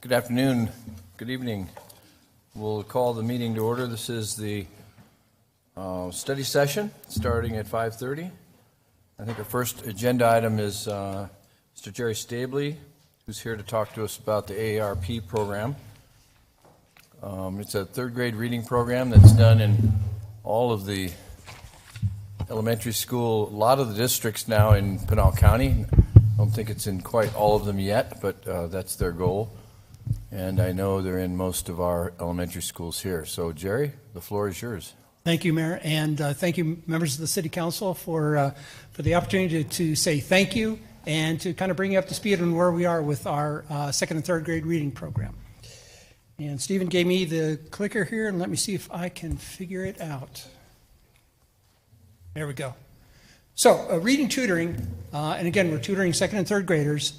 Good afternoon, good evening. We'll call the meeting to order. This is the study session starting at 5:30. I think our first agenda item is Mr. Jerry Stabley, who's here to talk to us about the AARP program. It's a third grade reading program that's done in all of the elementary school, a lot of the districts now in Pinal County. I don't think it's in quite all of them yet, but that's their goal. And I know they're in most of our elementary schools here. So, Jerry, the floor is yours. Thank you, Mayor, and thank you, members of the City Council, for the opportunity to say thank you and to kind of bring you up to speed on where we are with our second and third grade reading program. And Stephen gave me the clicker here, and let me see if I can figure it out. There we go. So, reading tutoring, and again, we're tutoring second and third graders,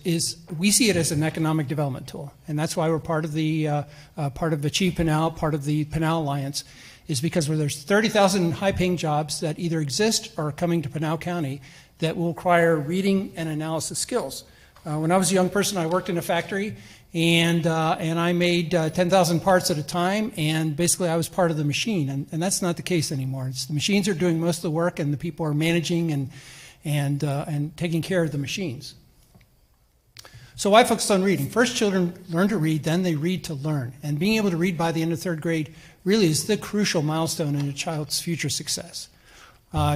we see it as an economic development tool, and that's why we're part of Achieve Pinal, part of the Pinal Alliance, is because where there's 30,000 high-paying jobs that either exist or are coming to Pinal County that will require reading and analysis skills. When I was a young person, I worked in a factory, and I made 10,000 parts at a time, and basically I was part of the machine, and that's not the case anymore. The machines are doing most of the work, and the people are managing and taking care of the machines. So I focused on reading. First, children learn to read, then they read to learn, and being able to read by the end of third grade really is the crucial milestone in a child's future success.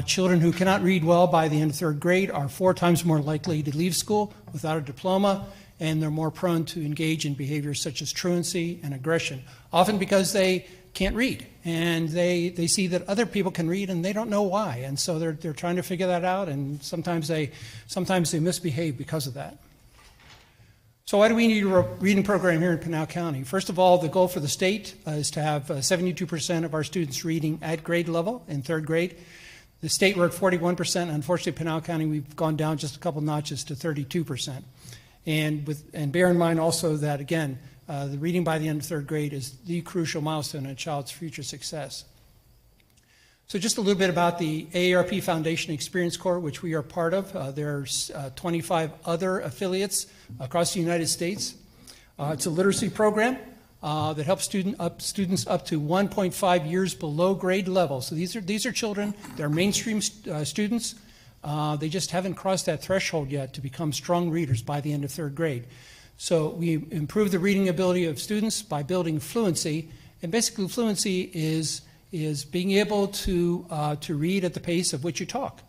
Children who cannot read well by the end of third grade are 4 times more likely to leave school without a diploma, and they're more prone to engage in behaviors such as truancy and aggression, often because they can't read, and they see that other people can read and they don't know why, and so they're trying to figure that out, and sometimes they misbehave because of that. So why do we need a reading program here in Pinal County? First of all, the goal for the state is to have 72% of our students reading at grade level in third grade. The state, we're at 41%. Unfortunately, Pinal County, we've gone down just a couple notches to 32%. And bear in mind also that, again, the reading by the end of third grade is the crucial milestone in a child's future success. So just a little bit about the AARP Foundation Experience Corps, which we are part of. There's 25 other affiliates across the United States. It's a literacy program that helps students up to 1.5 years below grade level. So these are children, they're mainstream students. They just haven't crossed that threshold yet to become strong readers by the end of third grade. So we improve the reading ability of students by building fluency, and basically fluency is being able to read at the pace of which you talk.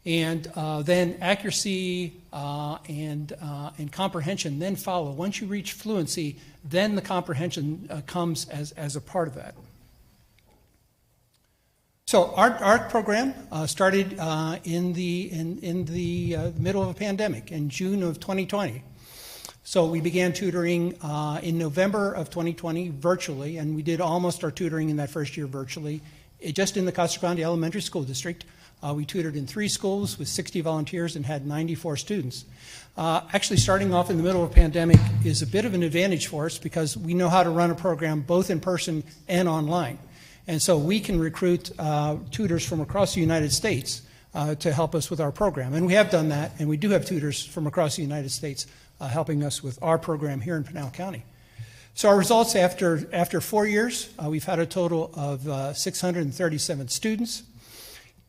And then accuracy and comprehension then follow. Once you reach fluency, then the comprehension comes as a part of that. So our program started in the middle of a pandemic in June of 2020. So we began tutoring in November of 2020 virtually, and we did almost our tutoring in that first year virtually. Just in the Casa Grande Elementary School District, we tutored in 3 schools with 60 volunteers and had 94 students. Actually, starting off in the middle of a pandemic is a bit of an advantage for us because we know how to run a program both in person and online. And so we can recruit tutors from across the United States to help us with our program. And we have done that, and we do have tutors from across the United States helping us with our program here in Pinal County. So our results after 4 years, we've had a total of 637 students.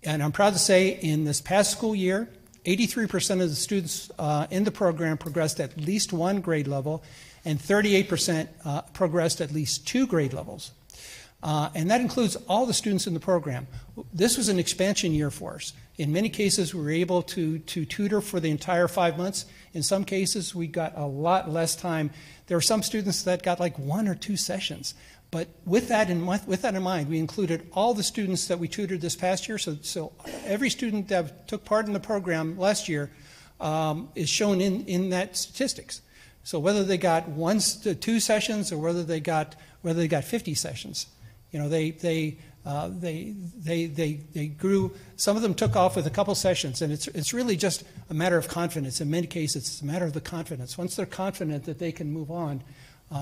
And I'm proud to say in this past school year, 83% of the students in the program progressed at least 1 grade level, and 38% progressed at least 2 grade levels. And that includes all the students in the program. This was an expansion year for us. In many cases, we were able to tutor for the entire 5 months. In some cases, we got a lot less time. There were some students that got like 1 or 2 sessions. But with that in mind, we included all the students that we tutored this past year. So every student that took part in the program last year is shown in that statistics. So whether they got 1 to 2 sessions or whether they got 50 sessions. You know, they grew. Some of them took off with a couple sessions, and it's really just a matter of confidence. In many cases, it's a matter of the confidence. Once they're confident that they can move on,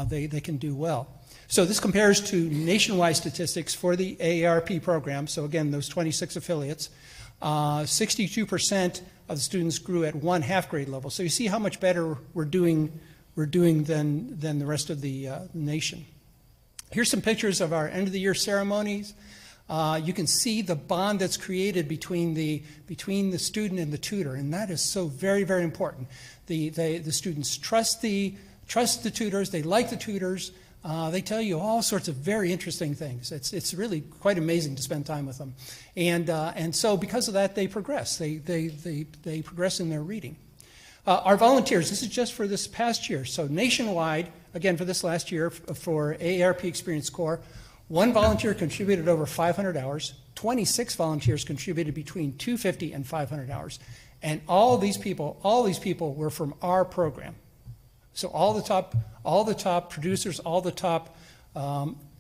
they can do well. So this compares to nationwide statistics for the AARP program. So again, those 26 affiliates. 62% of the students grew at 1/2 grade level. So you see how much better we're doing we're doing than the rest of the nation. Here's some pictures of our end of the year ceremonies. You can see the bond that's created between the student and the tutor, and that is so very, very important. The students trust the tutors, they like the tutors, they tell you all sorts of very interesting things. It's really quite amazing to spend time with them. And so because of that, they progress. They progress in their reading. Our volunteers, this is just for this past year. So nationwide, again for this last year, for AARP Experience Corps, 1 volunteer contributed over 500 hours, 26 volunteers contributed between 250 and 500 hours. And all these people were from our program. So all the top producers, all the top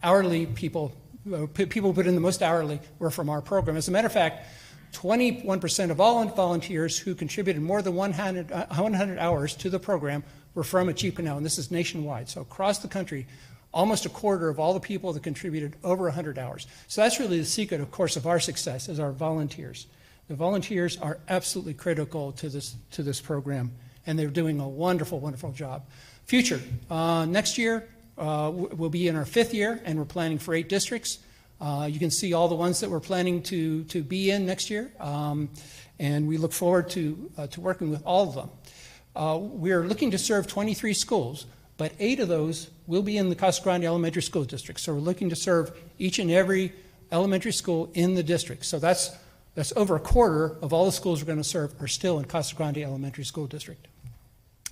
hourly people put in the most hourly were from our program. As a matter of fact, 21% of all volunteers who contributed more than 100 hours to the program were from Achievement Now, and this is nationwide. So across the country, almost a quarter of all the people that contributed over 100 hours. So that's really the secret, of course, of our success is our volunteers. The volunteers are absolutely critical to this program, and they're doing a wonderful, wonderful job. Future, next year we'll be in our 5th year, and we're planning for 8 districts. You can see all the ones that we're planning to be in next year, and we look forward to working with all of them. We're looking to serve 23 schools, but 8 of those will be in the Casa Grande Elementary School District. So we're looking to serve each and every elementary school in the district. So that's over a quarter of all the schools we're going to serve are still in Casa Grande Elementary School District.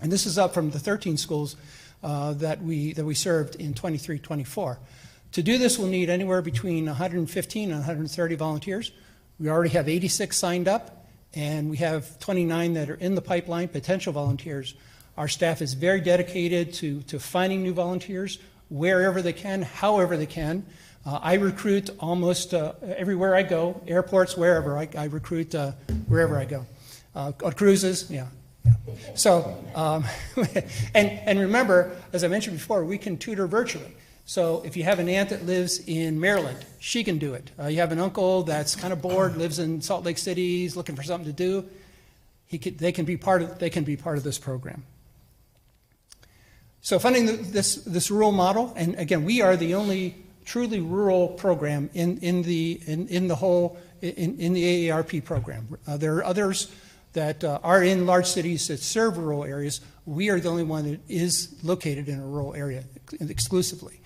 And this is up from the 13 schools that we served in 23-24. To do this, we'll need anywhere between 115 and 130 volunteers. We already have 86 signed up, and we have 29 that are in the pipeline, potential volunteers. Our staff is very dedicated to finding new volunteers wherever they can, however they can. I recruit almost everywhere I go, airports, wherever. I recruit wherever I go. On cruises, yeah. So, and remember, as I mentioned before, we can tutor virtually. So if you have an aunt that lives in Maryland, she can do it. You have an uncle that's kind of bored, lives in Salt Lake City, he's looking for something to do. They can be part of this program. So funding this rural model, and again, we are the only truly rural program in the AARP program. There are others that are in large cities that serve rural areas. We are the only one that is located in a rural area exclusively.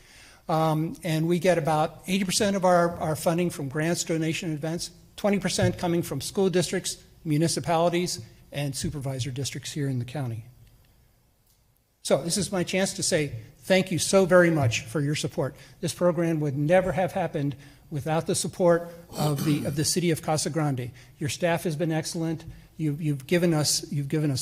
And we get about 80% of our funding from grants, donation, events, 20% coming from school districts, municipalities, and supervisor districts here in the county. So this is my chance to say thank you so very much for your support. This program would never have happened without the support of the city of Casa Grande. Your staff has been excellent. You've given us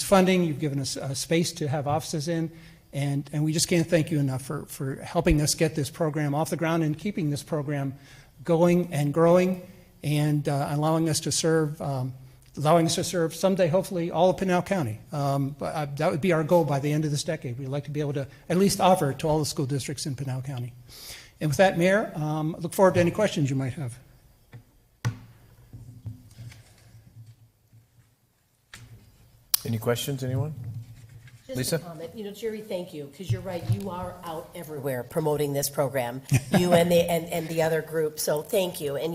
funding. You've given us space to have offices in, and we just can't thank you enough for helping us get this program off the ground and keeping this program going and growing, and allowing us to serve someday, hopefully, all of Pinal County. But that would be our goal by the end of this decade. We'd like to be able to at least offer it to all the school districts in Pinal County. And with that, Mayor, I look forward to any questions you might have. Any questions, anyone? Just Lisa? a comment. Jerry, thank you, because you're right. You are out everywhere promoting this program, you and the other group. So thank you. And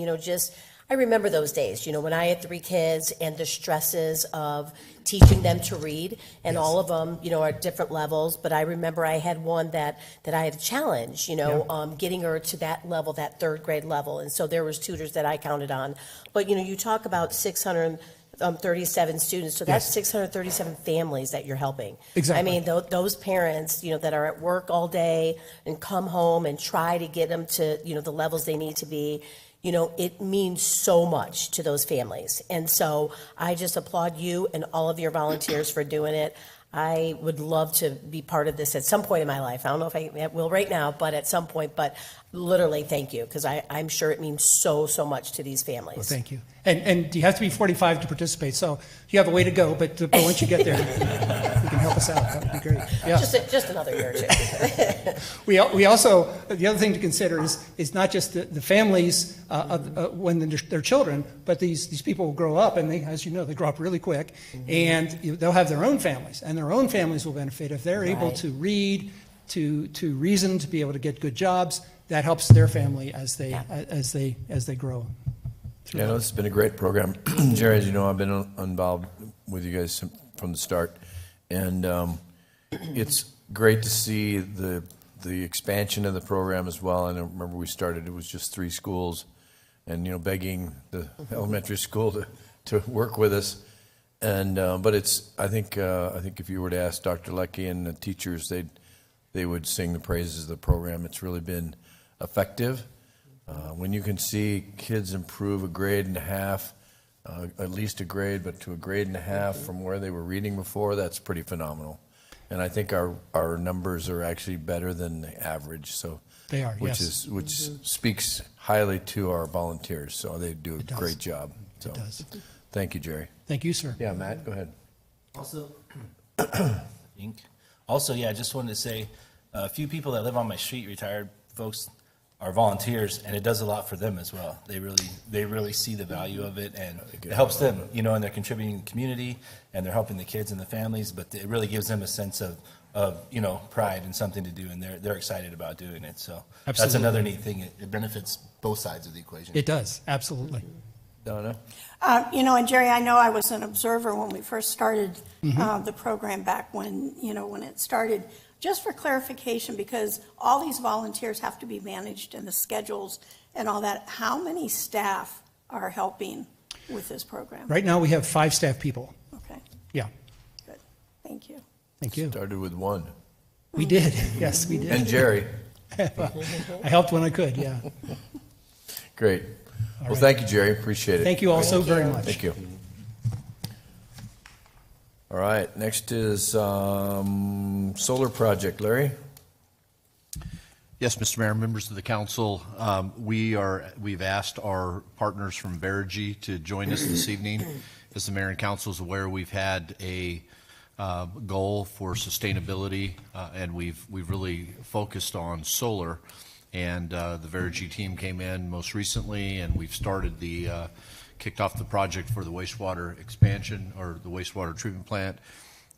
I remember those days. When I had 3 kids and the stresses of teaching them to read, and all of them, are at different levels. But I remember I had one that I had a challenge, getting her to that level, that 3rd grade level. And so there was tutors that I counted on. But you talk about 637 students, so that's 637 families that you're helping. Exactly. I mean, those parents, that are at work all day and come home and try to get them to, the levels they need to be, it means so much to those families. And so I just applaud you and all of your volunteers for doing it. I would love to be part of this at some point in my life. I don't know if I will right now, but at some point. But literally, thank you, because I'm sure it means so much to these families. Well, thank you. And you have to be 45 to participate, so you have a way to go, but once you get there, you can help us out. That would be great. Yeah. Just another year or two. We also, the other thing to consider is not just the families when they're children, but these people will grow up, and they, as you know, they grow up really quick, and they'll have their own families, and their own families will benefit if they're able Right. to read, to reason, to be able to get good jobs. That helps their family as they grow. Yeah, no, this has been a great program. Jerry, as you know, I've been involved with you guys from the start, and it's great to see the expansion of the program as well. And I remember we started; it was just 3 schools, and begging the elementary school to work with us. And but I think if you were to ask Dr. Leckie and the teachers, they would sing the praises of the program. It's really been effective. When you can see kids improve a grade and a half, at least a grade, but to a grade and a half from where they were reading before, that's pretty phenomenal. And I think our numbers are actually better than the average. So They are, which yes. speaks highly to our volunteers. So they do a does. great job. So It does. thank you, Jerry. Thank you, sir. Yeah, Matt, go ahead. Also, yeah, I just wanted to say, a few people that live on my street, retired folks, are volunteers, and it does a lot for them as well. They really see the value of it, and it helps them, and they're contributing to the community, and they're helping the kids and the families, but it really gives them a sense of pride and something to do, and they're excited about doing it. So that's Absolutely. another neat thing. It benefits both sides of the equation. It does, absolutely. Donna? And Jerry, I know I was an observer when we first started the program back when it started. Just for clarification, because all these volunteers have to be managed and the schedules and all that, how many staff are helping with this program? Right now, we have 5 staff people. Okay, Yeah, good. Thank you. thank you. Started with 1. We did, yes, we And did. Jerry. I helped when I could, yeah. Great. Well, right. thank you, Jerry. Appreciate it. Thank you all so very much. Thank you. All right, next is solar project. Larry? Yes, Mr. Mayor, members of the council, we've asked our partners from Verigy to join us this evening. As the mayor and council is aware, we've had a goal for sustainability, and we've really focused on solar. And the Verigy team came in most recently, and we've started kicked off the project for the wastewater expansion, or the wastewater treatment plant.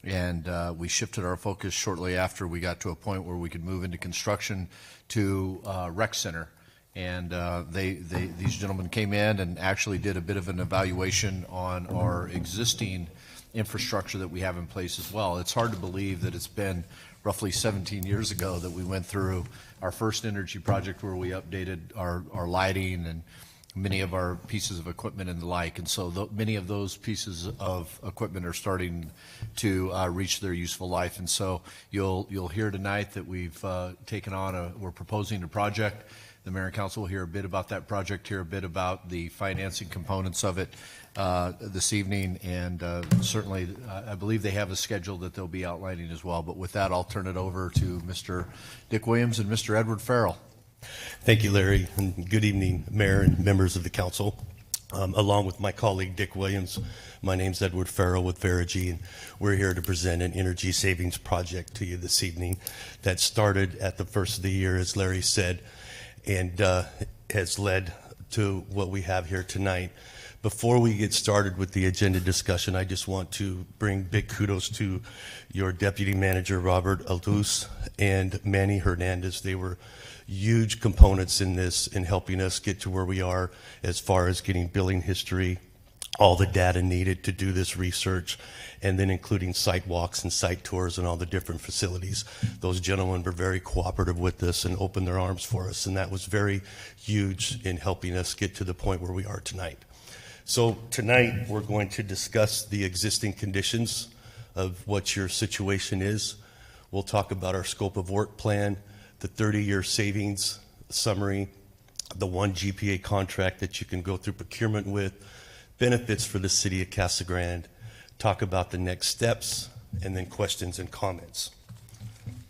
And we shifted our focus shortly after we got to a point where we could move into construction to rec center. And these gentlemen came in and actually did a bit of an evaluation on our existing infrastructure that we have in place as well. It's hard to believe that it's been roughly 17 years ago that we went through our first energy project where we updated our lighting and many of our pieces of equipment and the like. And so many of those pieces of equipment are starting to reach their useful life. And so you'll hear tonight that we've taken on we're proposing a project. The mayor and council will hear a bit about that project, hear a bit about the financing components of it this evening. And certainly, I believe they have a schedule that they'll be outlining as well. But with that, I'll turn it over to Mr. Dick Williams and Mr. Edward Farrell. Thank you, Larry, and good evening, Mayor and members of the council. Along with my colleague, Dick Williams, my name's Edward Farrell with Verigy, and we're here to present an energy savings project to you this evening that started at the first of the year, as Larry said, and has led to what we have here tonight. Before we get started with the agenda discussion, I just want to bring big kudos to your Deputy Manager, Robert Aldous, and Manny Hernandez. They were huge components in this, in helping us get to where we are as far as getting billing history, all the data needed to do this research, and then including site walks and site tours and all the different facilities. Those gentlemen were very cooperative with us and opened their arms for us, and that was very huge in helping us get to the point where we are tonight. So tonight we're going to discuss the existing conditions of what your situation is. We'll talk about our scope of work plan, the 30-year savings summary, the 1 GPA contract that you can go through procurement with, benefits for the city of Casa Grande, talk about the next steps, and then questions and comments.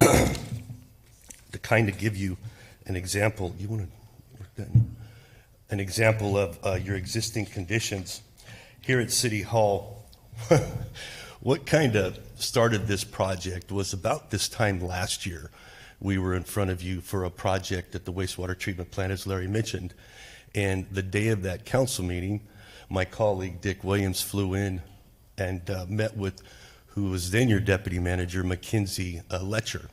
To kind of give you an example, an example of your existing conditions, here at City Hall, what kind of started this project was about this time last year. We were in front of you for a project at the wastewater treatment plant, as Larry mentioned. And the day of that council meeting, my colleague Dick Williams flew in and met with who was then your deputy manager, Mackenzie Letcher.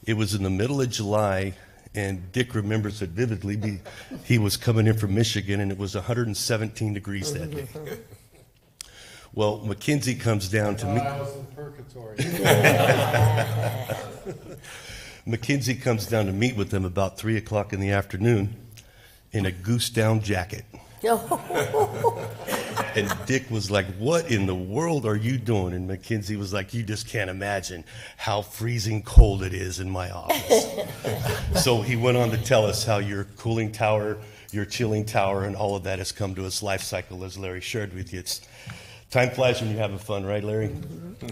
It was in the middle of July, and Dick remembers it vividly. He was coming in from Michigan, and it was 117 degrees that day. Well, Mackenzie comes down to me. I was in purgatory. Mackenzie comes down to meet with them about 3 o'clock in the afternoon in a goose down jacket. And Dick was like, what in the world are you doing? And Mackenzie was like, you just can't imagine how freezing cold it is in my office. So he went on to tell us how your cooling tower, your chilling tower, and all of that has come to its life cycle, as Larry shared with you. It's time flies when you're having fun, right, Larry?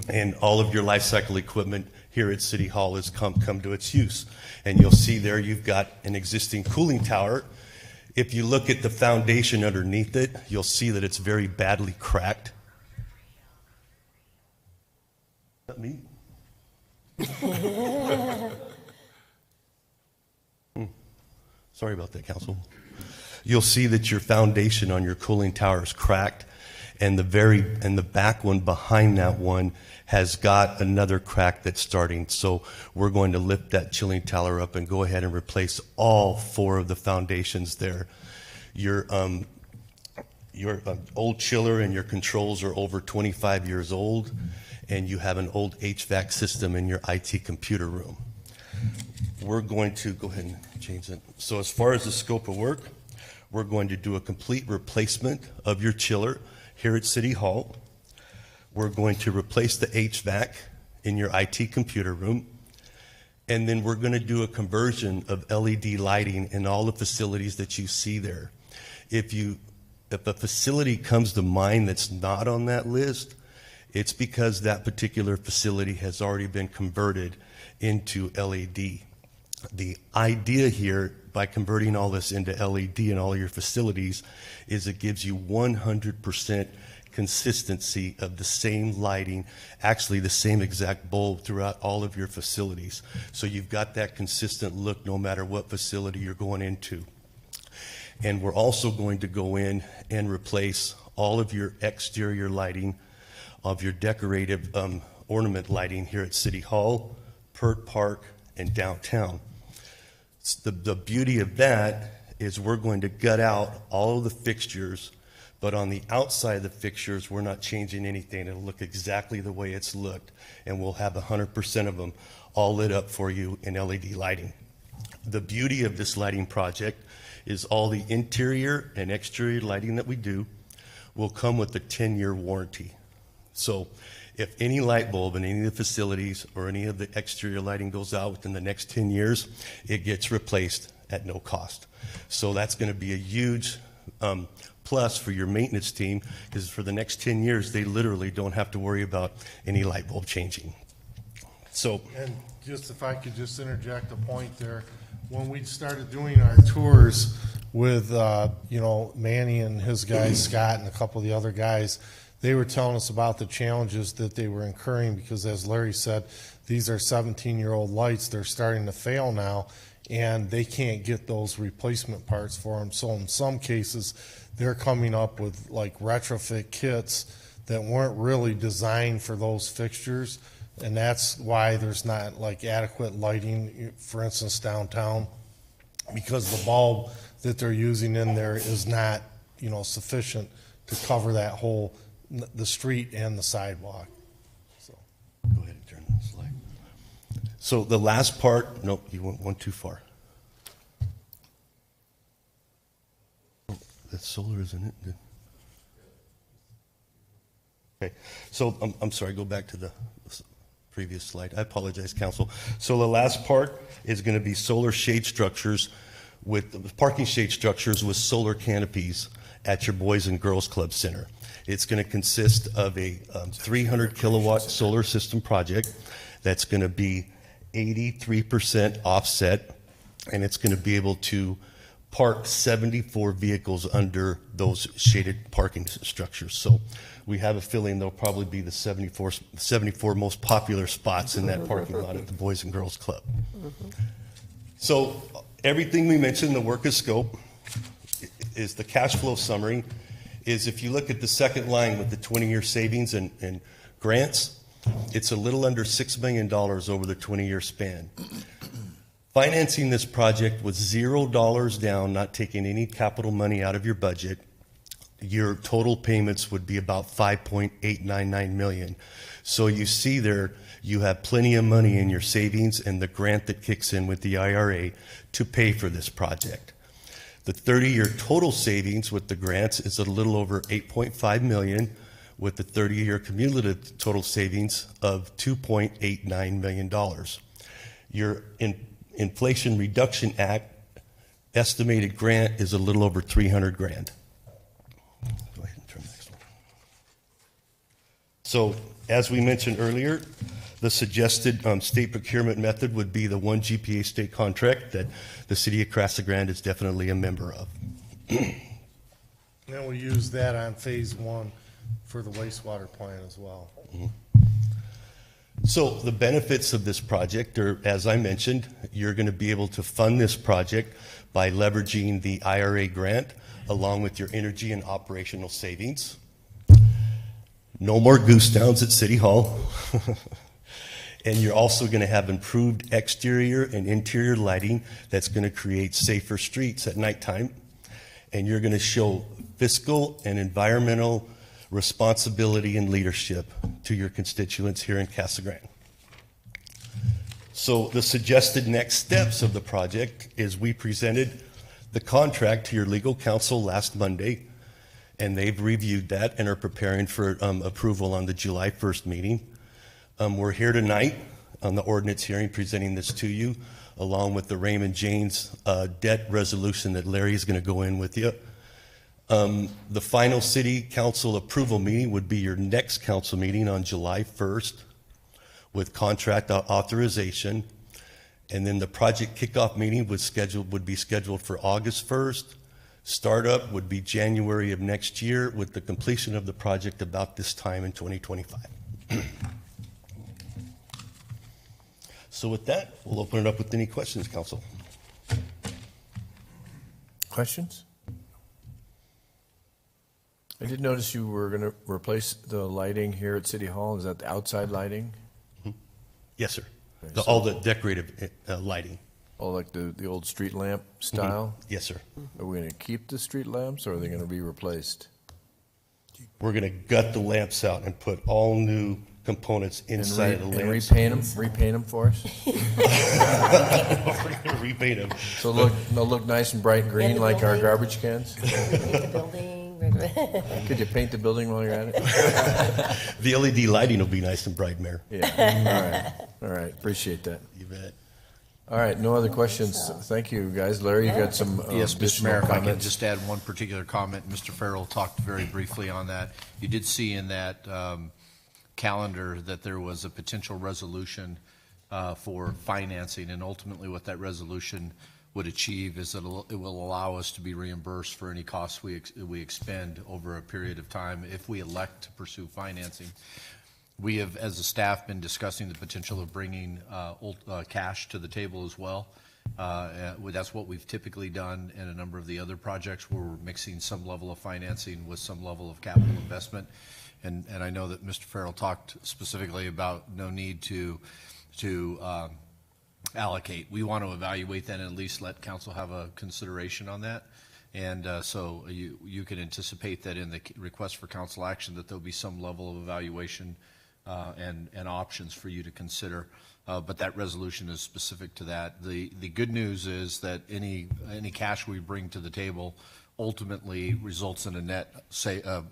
And all of your life cycle equipment here at City Hall has come to its use. And you'll see there you've got an existing cooling tower. If you look at the foundation underneath it, you'll see that it's very badly cracked. Not me. Sorry about that, Council. You'll see that your foundation on your cooling tower is cracked, and the back one behind that one has got another crack that's starting. So we're going to lift that chilling tower up and go ahead and replace all 4 of the foundations there. Your old chiller and your controls are over 25 years old, and you have an old HVAC system in your IT computer room. We're going to go ahead and change it. So as far as the scope of work, we're going to do a complete replacement of your chiller here at City Hall. We're going to replace the HVAC in your IT computer room. And then we're going to do a conversion of LED lighting in all the facilities that you see there. If a facility comes to mind that's not on that list, it's because that particular facility has already been converted into LED. The idea here, by converting all this into LED in all your facilities, is it gives you 100% consistency of the same lighting, actually the same exact bulb throughout all of your facilities. So you've got that consistent look no matter what facility you're going into. And we're also going to go in and replace all of your exterior lighting, of your decorative ornament lighting here at City Hall, Pert Park, and downtown. The beauty of that is we're going to gut out all of the fixtures, but on the outside of the fixtures, we're not changing anything. It'll look exactly the way it's looked, and we'll have 100% of them all lit up for you in LED lighting. The beauty of this lighting project is all the interior and exterior lighting that we do will come with a 10-year warranty. So if any light bulb in any of the facilities or any of the exterior lighting goes out within the next 10 years, it gets replaced at no cost. So that's going to be a huge plus for your maintenance team, because for the next 10 years, they literally don't have to worry about any light bulb changing. So, And just if I could just interject a point there, when we started doing our tours with, Manny and his guys, Scott and a couple of the other guys, they were telling us about the challenges that they were incurring because, as Larry said, these are 17-year-old lights. They're starting to fail now, and they can't get those replacement parts for them. So in some cases, they're coming up with like retrofit kits that weren't really designed for those fixtures, and that's why there's not like adequate lighting, for instance, downtown, because the bulb that they're using in there is not, sufficient to cover that whole, the street and the sidewalk. So. go ahead and turn the slide. So the last part, nope, you went one too far. Oh, that's solar, isn't it? Okay, so I'm sorry, go back to the previous slide. I apologize, Council. So the last part is going to be solar shade structures with parking shade structures with solar canopies at your Boys and Girls Club Center. It's going to consist of a 300 kilowatt solar system project that's going to be 83% offset, and it's going to be able to park 74 vehicles under those shaded parking structures. So we have a feeling they'll probably be the 74 most popular spots in that parking lot at the Boys and Girls Club. So everything we mentioned, the work of scope, is the cash flow summary, is if you look at the second line with the 20-year savings and grants, it's a little under $6 million over the 20-year span. Financing this project with $0 down, not taking any capital money out of your budget, your total payments would be about $5.899 million. So you see there, you have plenty of money in your savings and the grant that kicks in with the IRA to pay for this project. The 30-year total savings with the grants is a little over $8.5 million, with the 30-year cumulative total savings of $2.89 million. Your Inflation Reduction Act estimated grant is a little over $300,000. Go ahead and turn the next one. So, as we mentioned earlier, the suggested state procurement method would be the one GPA state contract that the city of Casa Grande is definitely a member of. And we use that on phase 1 for the wastewater plant as well. So the benefits of this project are, as I mentioned, you're going to be able to fund this project by leveraging the IRA grant along with your energy and operational savings. No more goose downs at City Hall. And you're also going to have improved exterior and interior lighting that's going to create safer streets at nighttime. And you're going to show fiscal and environmental responsibility and leadership to your constituents here in Casa Grande. So the suggested next steps of the project is we presented the contract to your legal counsel last Monday, and they've reviewed that and are preparing for approval on the July 1st meeting. We're here tonight on the ordinance hearing presenting this to you, along with the Raymond James debt resolution that Larry is going to go in with you. The final city council approval meeting would be your next council meeting on July 1st with contract authorization. And then the project kickoff meeting would be scheduled for August 1st. Startup would be January of next year, with the completion of the project about this time in 2025. So with that, we'll open it up with any questions, council. Questions? I did notice you were going to replace the lighting here at City Hall. Is that the outside lighting? Yes, sir. Okay, All the decorative lighting. Oh, like the old street lamp style? Yes, sir. Are we going to keep the street lamps, or are they going to be replaced? We're going to gut the lamps out and put all new components inside of the And lamps. repaint them for us? We're going to repaint them. So they'll look nice and bright green the like our building? garbage cans? Repaint the building. Could you paint the building while you're at it? The LED lighting will be nice and bright, Mayor. Yeah, all right, appreciate that. You bet. All right, no other questions. Thank you, guys. Larry, you got some Yes, Mr. additional Mayor, if I can comments? just add one particular comment. Mr. Farrell talked very briefly on that. You did see in that calendar that there was a potential resolution for financing, and ultimately what that resolution would achieve is that it will allow us to be reimbursed for any costs we expend over a period of time if we elect to pursue financing. We have, as a staff, been discussing the potential of bringing cash to the table as well. That's what we've typically done in a number of the other projects where we're mixing some level of financing with some level of capital investment. And I know that Mr. Farrell talked specifically about no need to allocate. We want to evaluate that and at least let council have a consideration on that. And so you can anticipate that in the request for council action that there'll be some level of evaluation and options for you to consider. But that resolution is specific to that. The good news is that any cash we bring to the table ultimately results in a net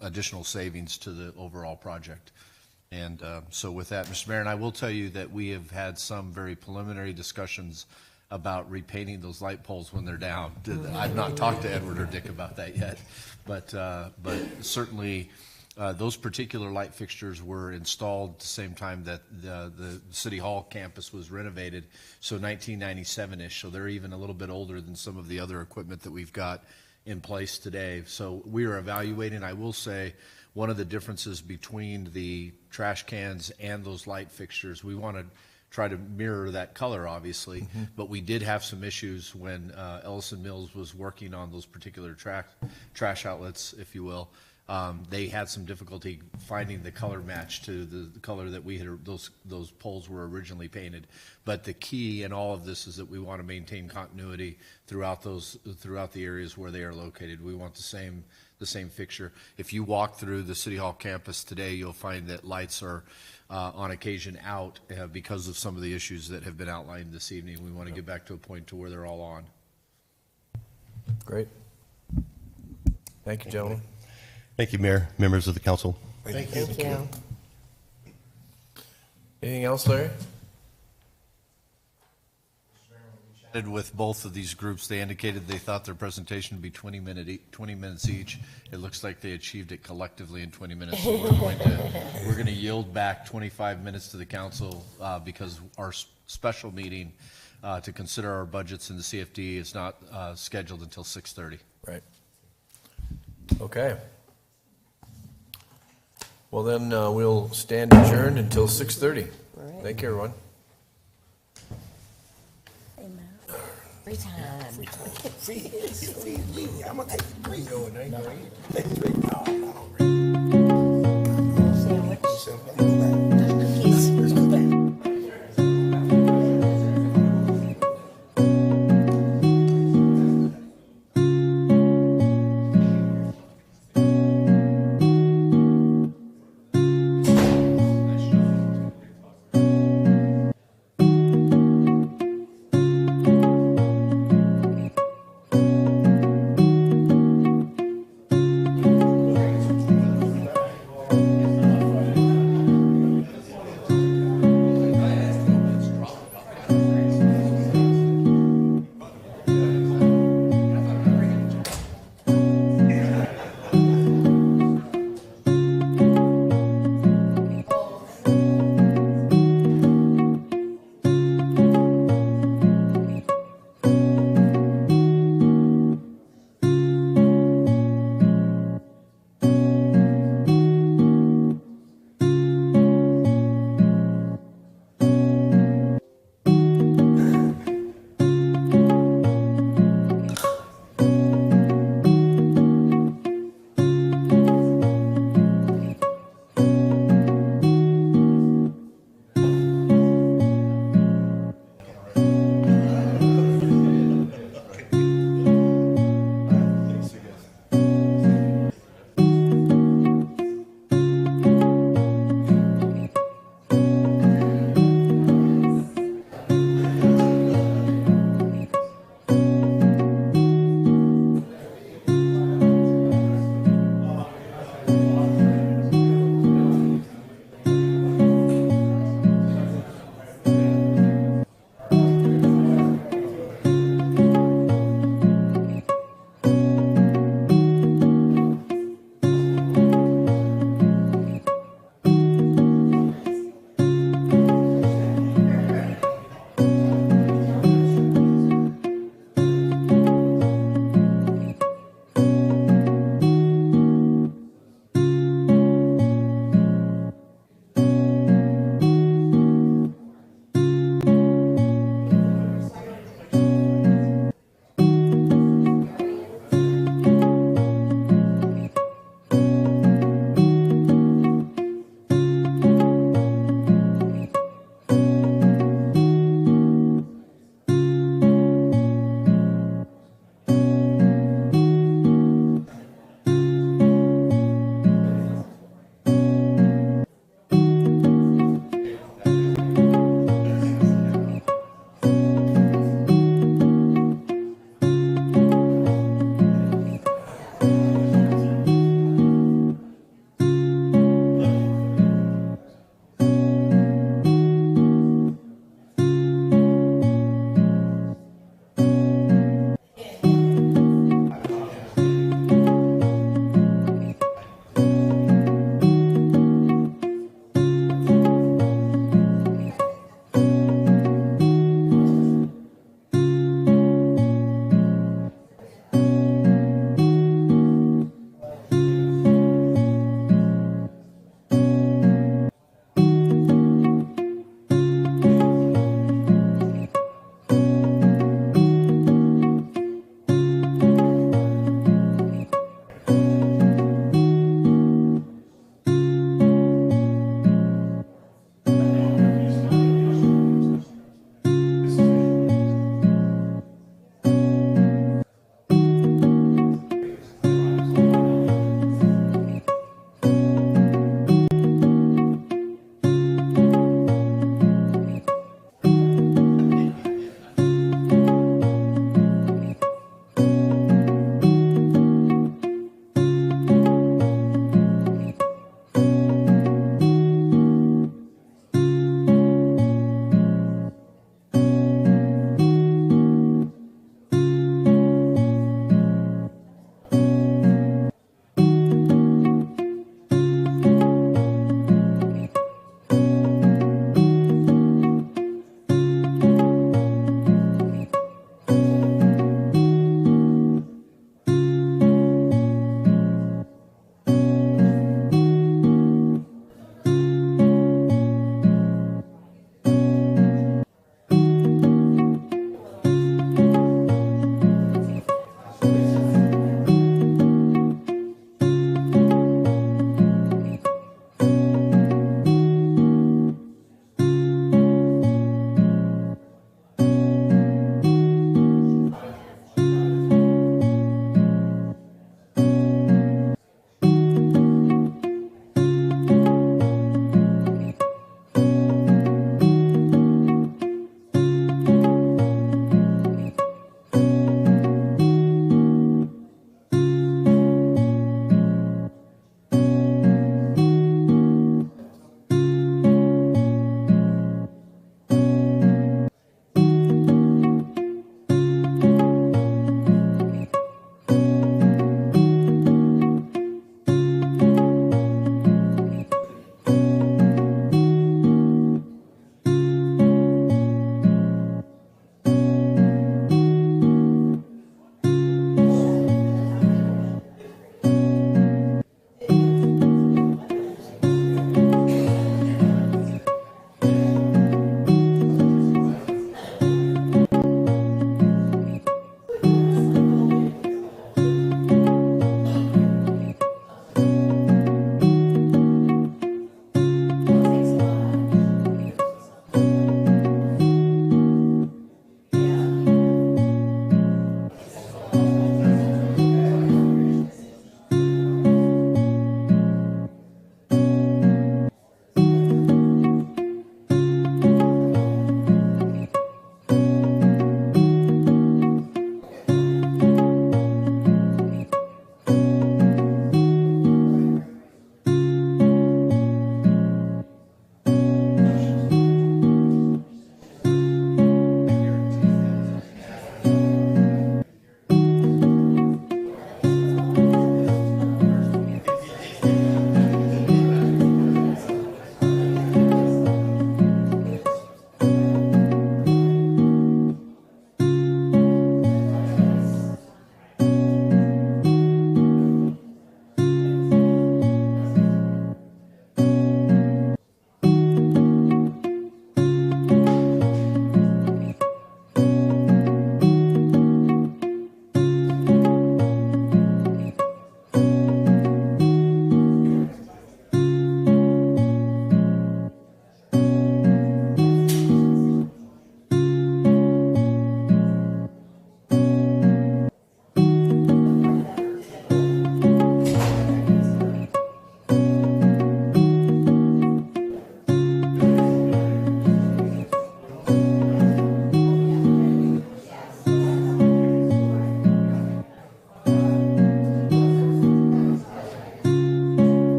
additional savings to the overall project. And so with that, Mr. Mayor, and I will tell you that we have had some very preliminary discussions about repainting those light poles when they're down. I've not talked to Edward or Dick about that yet, but certainly Those particular light fixtures were installed at the same time that the City Hall campus was renovated, so 1997-ish, so they're even a little bit older than some of the other equipment that we've got in place today. So we are evaluating. I will say, one of the differences between the trash cans and those light fixtures, we want to try to mirror that color, obviously, but we did have some issues when Ellison Mills was working on those particular trash outlets, if you will. They had some difficulty finding the color match to the color that we had, those poles were originally painted. But the key in all of this is that we want to maintain continuity throughout the areas where they are located. We want the same fixture. If you walk through the City Hall campus today, you'll find that lights are on occasion out because of some of the issues that have been outlined this evening. We want to get back to a point to where they're all on. Great. Thank you, gentlemen. Thank you, Mayor, members of the council. Thank you. Anything else, Larry? Chatted with both of these groups. They indicated they thought their presentation would be 20 minutes each. It looks like they achieved it collectively in 20 minutes. So we're going to yield back 25 minutes to the council because our special meeting to consider our budgets in the CFD is not scheduled until 6:30. Right. Okay. Well, then we'll stand adjourned until 6:30. right. Thank you, everyone. Amen. Free time. I'm gonna take 3. Oh, 9:30.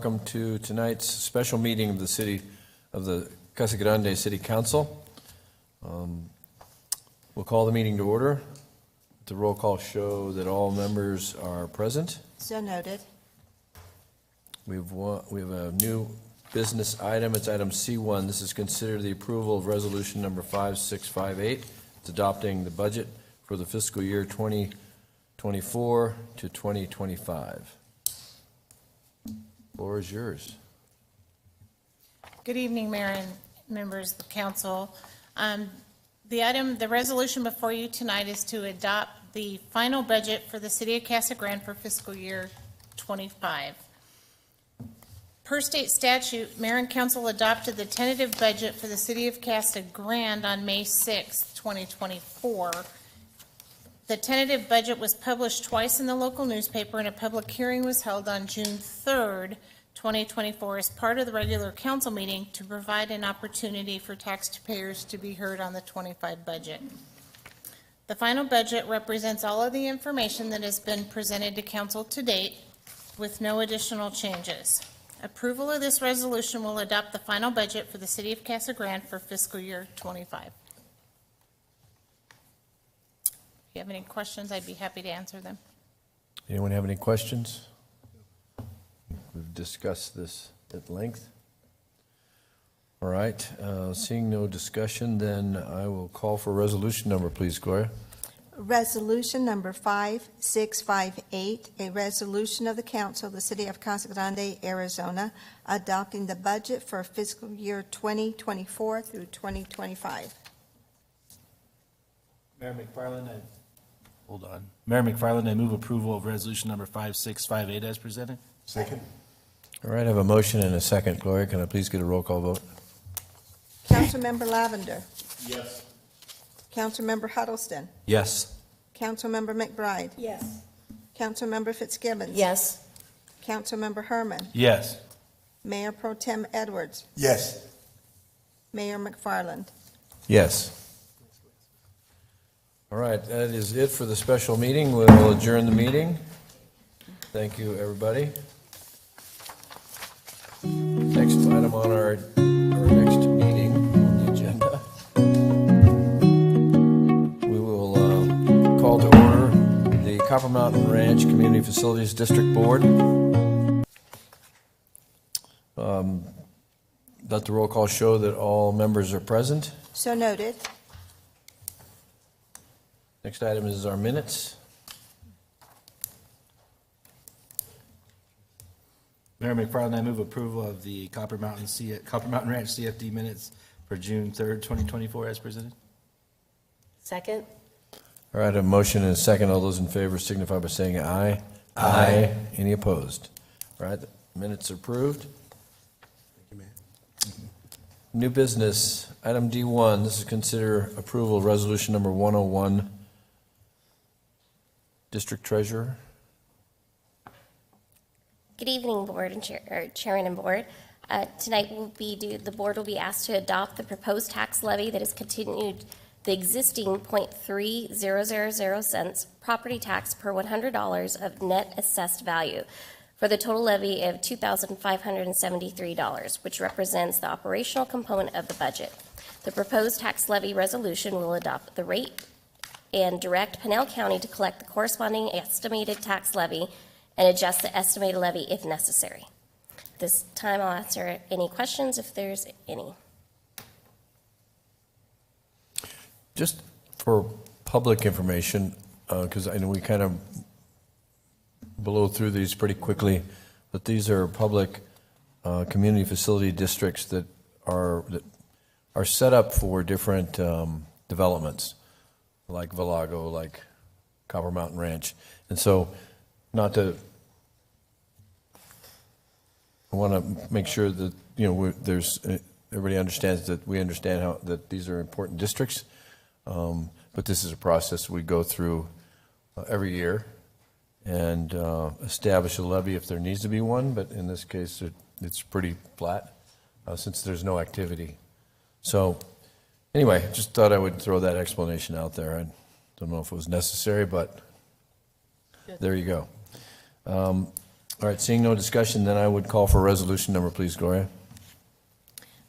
welcome to tonight's special meeting of the Casa Grande City Council. We'll call the meeting to order. The roll call show that all members are present. So noted. We have a new business item. It's item C1. This is considered the approval of resolution number 5658. It's adopting the budget for the fiscal year 2024 to 2025. Floor is yours. Good evening, Mayor and members of the council. The resolution before you tonight is to adopt the final budget for the city of Casa Grande for fiscal year 25. Per state statute, Mayor and Council adopted the tentative budget for the city of Casa Grande on May 6, 2024. The tentative budget was published twice in the local newspaper, and a public hearing was held on June 3rd, 2024, as part of the regular council meeting to provide an opportunity for taxpayers to be heard on the 25 budget. The final budget represents all of the information that has been presented to council to date, with no additional changes. Approval of this resolution will adopt the final budget for the city of Casa Grande for fiscal year 25. If you have any questions, I'd be happy to answer them. Anyone have any questions? We've discussed this at length. All right, seeing no discussion, then I will call for resolution number, please, Gloria. Resolution number 5658, a resolution of the council of the city of Casa Grande, Arizona, adopting the budget for fiscal year 2024 through 2025. Mayor McFarland, hold on. Mayor McFarland, I move approval of resolution number 5658 as presented. Second. All right, I have a motion and a second. Gloria, can I please get a roll call vote? Councilmember Lavender. Yes. Councilmember Huddleston. Yes. Councilmember McBride. Yes. Councilmember Fitzgibbons. Yes. Councilmember Herman. Yes. Mayor Pro Tem Edwards. Yes. Mayor McFarland. Yes. All right, that is it for the special meeting. We'll adjourn the meeting. Thank you, everybody. Next item on our next meeting on the agenda, we will call to order the Copper Mountain Ranch Community Facilities District Board. Let the roll call show that all members are present. So noted. Next item is our minutes. Mayor McFarland, I move approval of the Copper Mountain Ranch CFD minutes for June 3rd, 2024 as presented. Second? All right, a motion and a second. All those in favor signify by saying aye. Aye. Any opposed? All right, the minutes are approved. New business, item D1, this is consider approval of resolution number 101. District Treasurer. Good evening, Board and Chairman and Board. Tonight the Board will be asked to adopt the proposed tax levy that has continued the existing .3000 cents property tax per $100 of net assessed value for the total levy of $2,573, which represents the operational component of the budget. The proposed tax levy resolution will adopt the rate and direct Pinal County to collect the corresponding estimated tax levy and adjust the estimated levy if necessary. This time I'll answer any questions if there's any. Just for public information, because I know we kind of blow through these pretty quickly, but these are public community facility districts that are set up for different developments, like Valago, like Copper Mountain Ranch. And so I want to make sure that, everybody understands that we understand that these are important districts. But this is a process we go through every year and establish a levy if there needs to be one. But in this case, it's pretty flat since there's no activity. So anyway, just thought I would throw that explanation out there. I don't know if it was necessary, but there you go. All right, seeing no discussion, then I would call for resolution number, please, Gloria.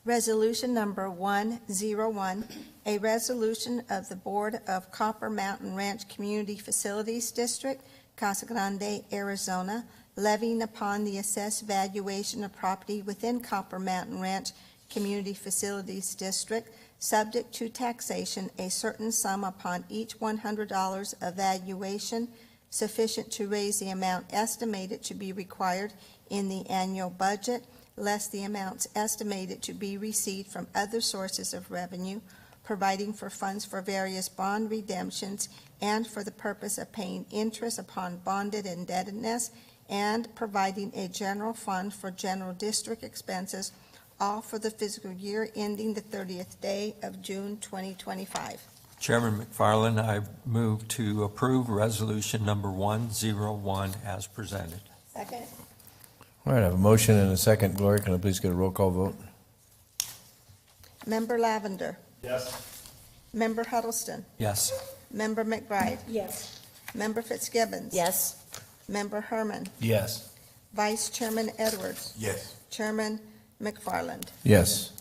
Resolution number 101, a resolution of the Board of Copper Mountain Ranch Community Facilities District, Casa Grande, Arizona, levying upon the assessed valuation of property within Copper Mountain Ranch Community Facilities District, subject to taxation, a certain sum upon each $100 of valuation sufficient to raise the amount estimated to be required in the annual budget, less the amounts estimated to be received from other sources of revenue, providing for funds for various bond redemptions and for the purpose of paying interest upon bonded indebtedness, and providing a general fund for general district expenses, all for the fiscal year ending the 30th day of June 2025. Chairman McFarland, I move to approve resolution number 101 as presented. Second? All right, I have a motion and a second. Gloria, can I please get a roll call vote? Member Lavender. Yes. Member Huddleston. Yes. Member McBride. Yes. Member Fitzgibbons. Yes? Member Herman. Yes. Vice Chairman Edwards. Yes. Chairman McFarland. Yes.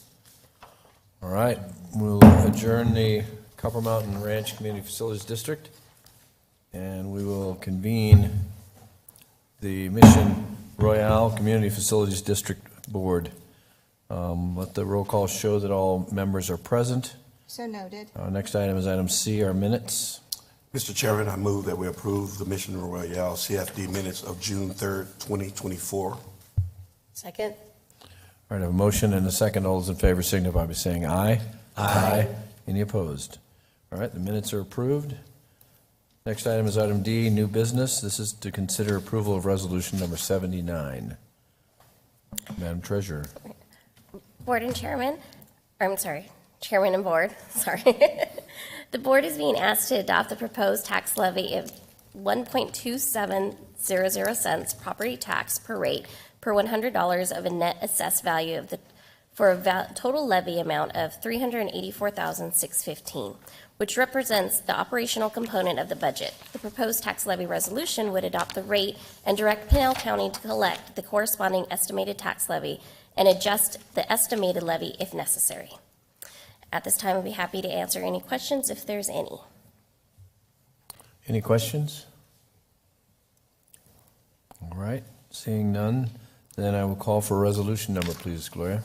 All right, we'll adjourn the Copper Mountain Ranch Community Facilities District, and we will convene the Mission Royale Community Facilities District Board. Let the roll call show that all members are present. So noted. Next item is item C, our minutes. Mr. Chairman, I move that we approve the Mission Royale CFD minutes of June 3rd, 2024. Second? All right, I have a motion and a second. All those in favor signify by saying aye. Aye. Any opposed? All right, the minutes are approved. Next item is item D, new business. This is to consider approval of resolution number 79. Madam Treasurer. Board and Chairman, Chairman and Board, sorry. The Board is being asked to adopt the proposed tax levy of 1.2700 cents property tax per rate per $100 of a net assessed value of for a total levy amount of $384,615, which represents the operational component of the budget. The proposed tax levy resolution would adopt the rate and direct Pinal County to collect the corresponding estimated tax levy and adjust the estimated levy if necessary. At this time, I'd be happy to answer any questions if there's any. Any questions? All right, seeing none, then I will call for a resolution number, please, Gloria.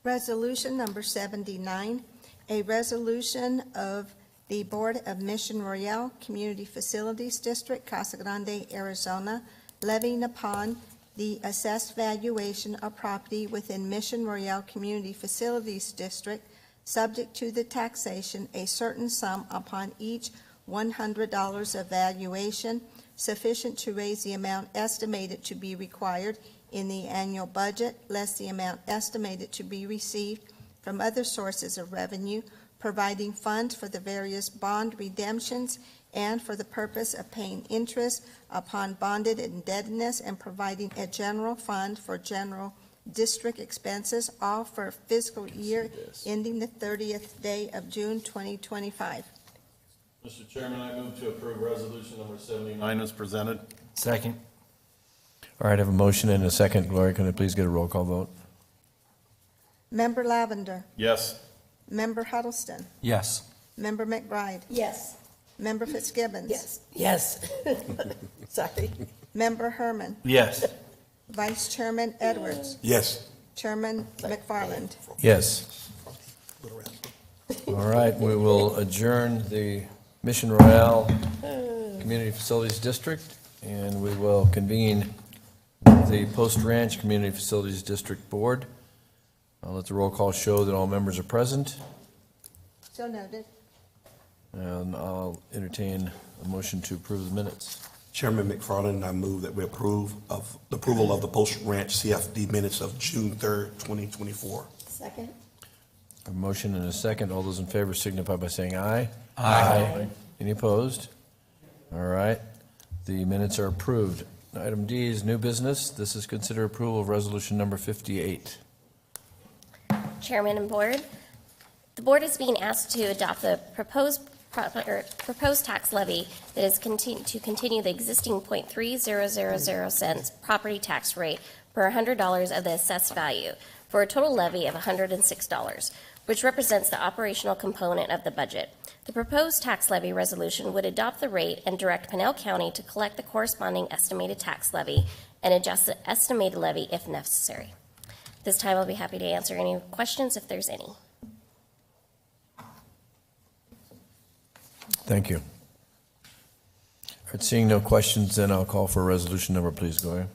Resolution number 79, a resolution of the Board of Mission Royale Community Facilities District, Casa Grande, Arizona, levying upon the assessed valuation of property within Mission Royale Community Facilities District, subject to the taxation, a certain sum upon each $100 of valuation sufficient to raise the amount estimated to be required in the annual budget, less the amount estimated to be received from other sources of revenue, providing funds for the various bond redemptions and for the purpose of paying interest upon bonded indebtedness, and providing a general fund for general district expenses, all for fiscal year ending the 30th day of June 2025. Mr. Chairman, I move to approve resolution number 79 as presented. Second. All right, I have a motion and a second. Gloria, can I please get a roll call vote? Member Lavender. Yes. Member Huddleston. Yes. Member McBride. Yes. Member Fitzgibbons. Yes. Yes. Sorry. Member Herman. Yes. Vice Chairman Edwards. Yes. Chairman McFarland. Yes. All right, we will adjourn the Mission Royale Community Facilities District, and we will convene the Post Ranch Community Facilities District Board. I'll let the roll call show that all members are present, So noted. and I'll entertain a motion to approve the minutes. Chairman McFarland, I move that we approve of the approval of the Post Ranch CFD minutes of June 3rd, 2024. Second? A motion and a second. All those in favor signify by saying aye. Aye. Any opposed? All right, the minutes are approved. Item D is new business. This is consider approval of resolution number 58. Chairman and Board, the Board is being asked to adopt the proposed proposed tax levy that is to continue the existing .3000 cents property tax rate per $100 of the assessed value for a total levy of $106, which represents the operational component of the budget. The proposed tax levy resolution would adopt the rate and direct Pinal County to collect the corresponding estimated tax levy and adjust the estimated levy if necessary. This time I'll be happy to answer any questions if there's any. Thank you. All right, seeing no questions, then I'll call for a resolution number, please, Gloria.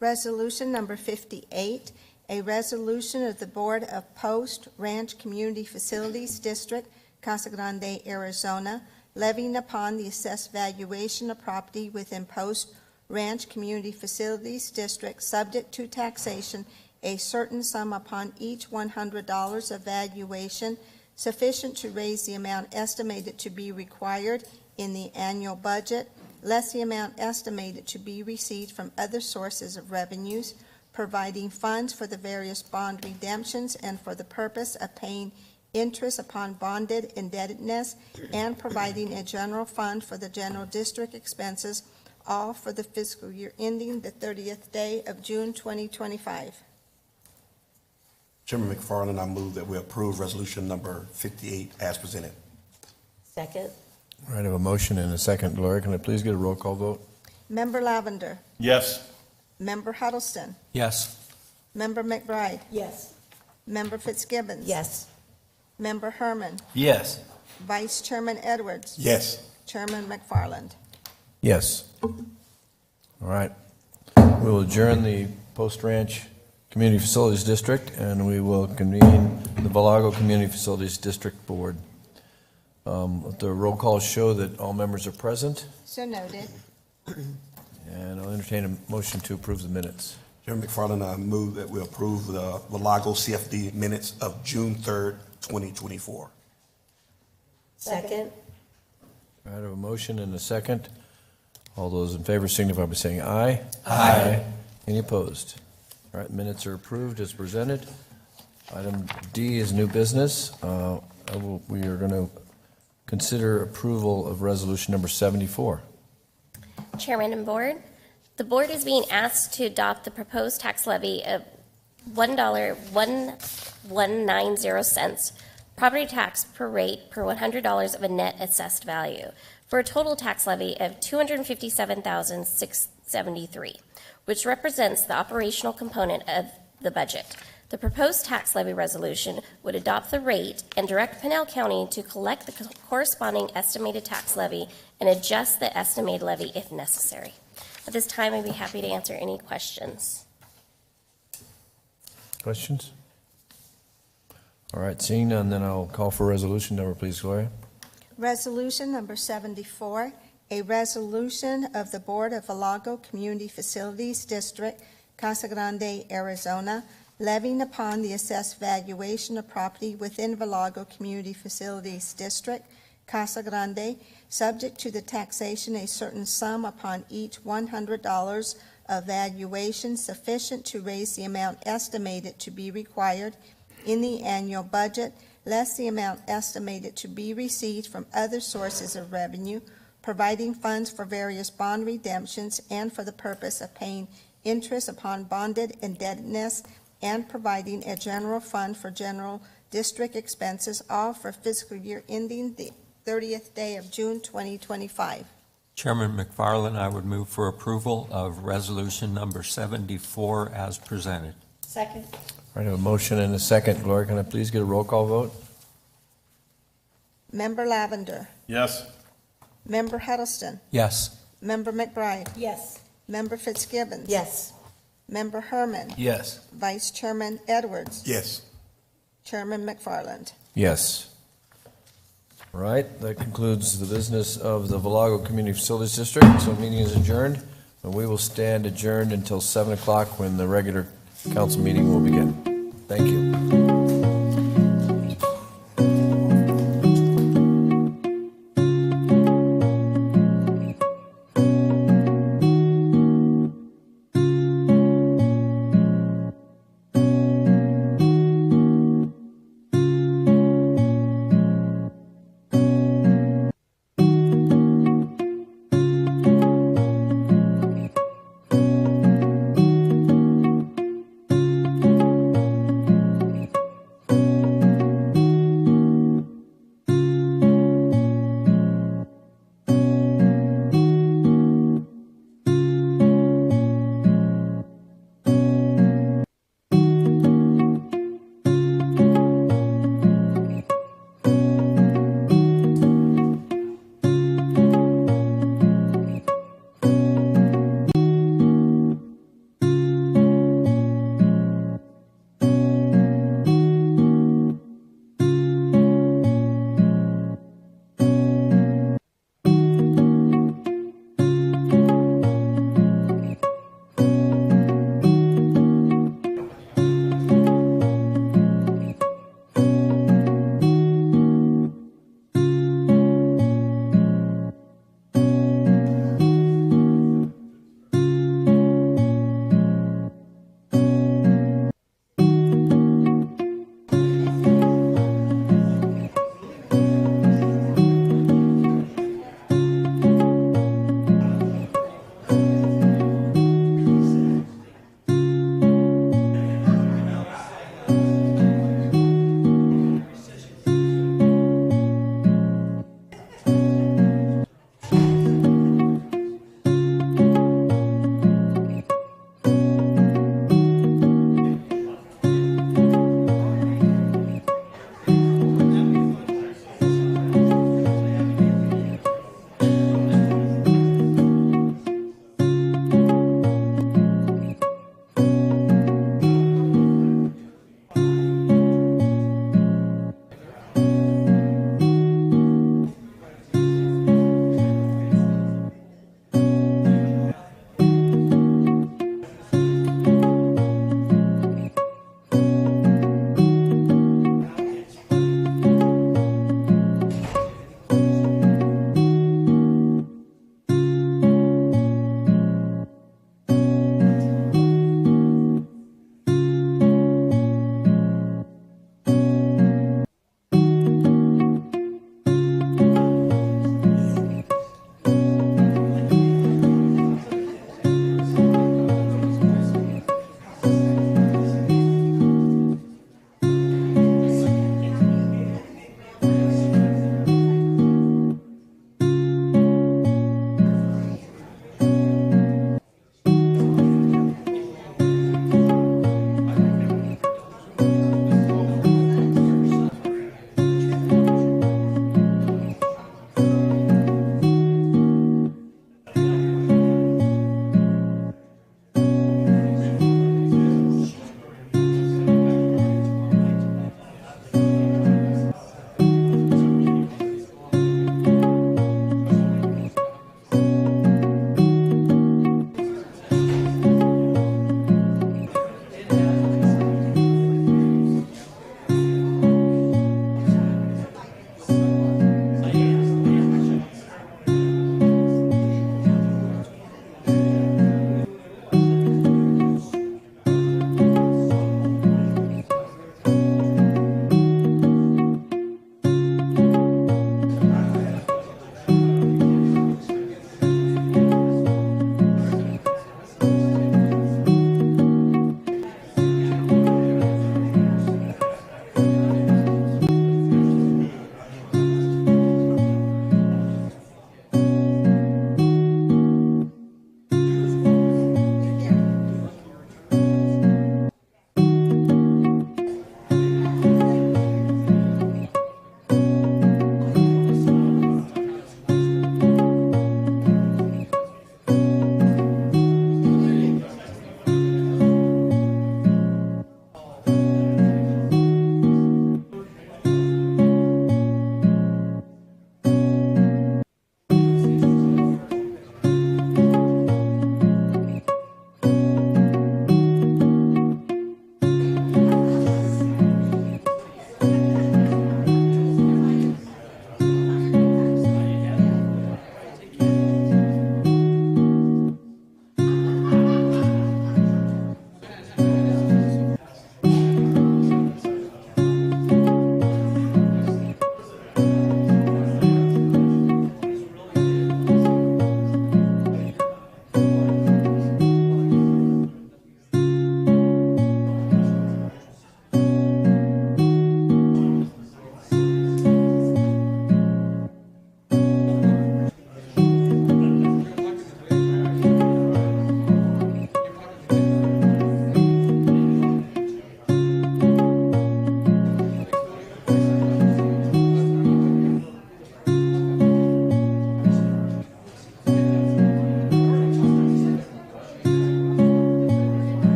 Resolution number 58, a resolution of the Board of Post Ranch Community Facilities District, Casa Grande, Arizona, levying upon the assessed valuation of property within Post Ranch Community Facilities District, subject to taxation, a certain sum upon each $100 of valuation sufficient to raise the amount estimated to be required in the annual budget, less the amount estimated to be received from other sources of revenues, providing funds for the various bond redemptions and for the purpose of paying interest upon bonded indebtedness, and providing a general fund for the general district expenses, all for the fiscal year ending the 30th day of June 2025. Chairman McFarland, I move that we approve resolution number 58 as presented. Second? All right, I have a motion and a second. Gloria, can I please get a roll call vote? Member Lavender, Yes. Member Huddleston, Yes. Member McBride, Yes. Member Fitzgibbons. Yes. Member Herman, Yes. Vice Chairman Edwards. Yes. Chairman McFarland. Yes. All right. We will adjourn the Post Ranch Community Facilities District, and we will convene the Valago Community Facilities District Board. Let the roll calls show that all members are present, So noted. and I'll entertain a motion to approve the minutes. Chairman McFarland, I move that we approve the Valago CFD minutes of June 3rd, 2024. Second? All right, I have a motion and a second. All those in favor signify by saying aye. Aye. Any opposed? All right, minutes are approved as presented. Item D is new business. We are going to consider approval of resolution number 74. Chairman and Board, the Board is being asked to adopt the proposed tax levy of $1.1190 property tax per rate per $100 of a net assessed value for a total tax levy of $257,673, which represents the operational component of the budget. The proposed tax levy resolution would adopt the rate and direct Pinal County to collect the corresponding estimated tax levy and adjust the estimated levy if necessary. At this time, I'd be happy to answer any questions. Questions? All right, seeing none, then I'll call for resolution number, please, Gloria. Resolution number 74, a resolution of the Board of Valago Community Facilities District, Casa Grande, Arizona, levying upon the assessed valuation of property within Valago Community Facilities District, Casa Grande, subject to the taxation a certain sum upon each $100 of valuation sufficient to raise the amount estimated to be required in the annual budget, less the amount estimated to be received from other sources of revenue, providing funds for various bond redemptions and for the purpose of paying interest upon bonded indebtedness, and providing a general fund for general district expenses, all for fiscal year ending the 30th day of June 2025. Chairman McFarland, I would move for approval of resolution number 74 as presented. Second? All right, I have a motion and a second. Gloria, can I please get a roll call vote? Member Lavender, Yes. Member Huddleston, Yes. Member McBride, Yes. Member Fitzgibbons. Yes. Member Herman, Yes. Vice Chairman Edwards, Yes. Chairman McFarland. Yes. All right, that concludes the business of the Valago Community Facilities District, so meeting is adjourned, and we will stand adjourned until 7 o'clock when the regular council meeting will begin. Thank you.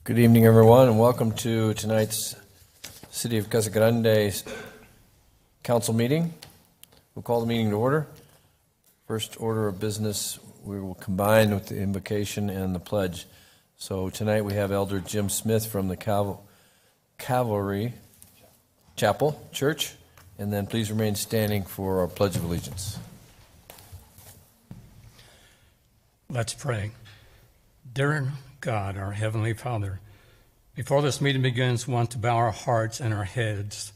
Good evening, everyone, and welcome to tonight's City of Casa Grande Council meeting. We'll call the meeting to order. First order of business, we will combine with the invocation and the pledge. So tonight we have Elder Jim Smith from the Calvary Chapel Church, and then please remain standing for our Pledge of Allegiance. Let's pray. Dear God, our Heavenly Father, before this meeting begins, we want to bow our hearts and our heads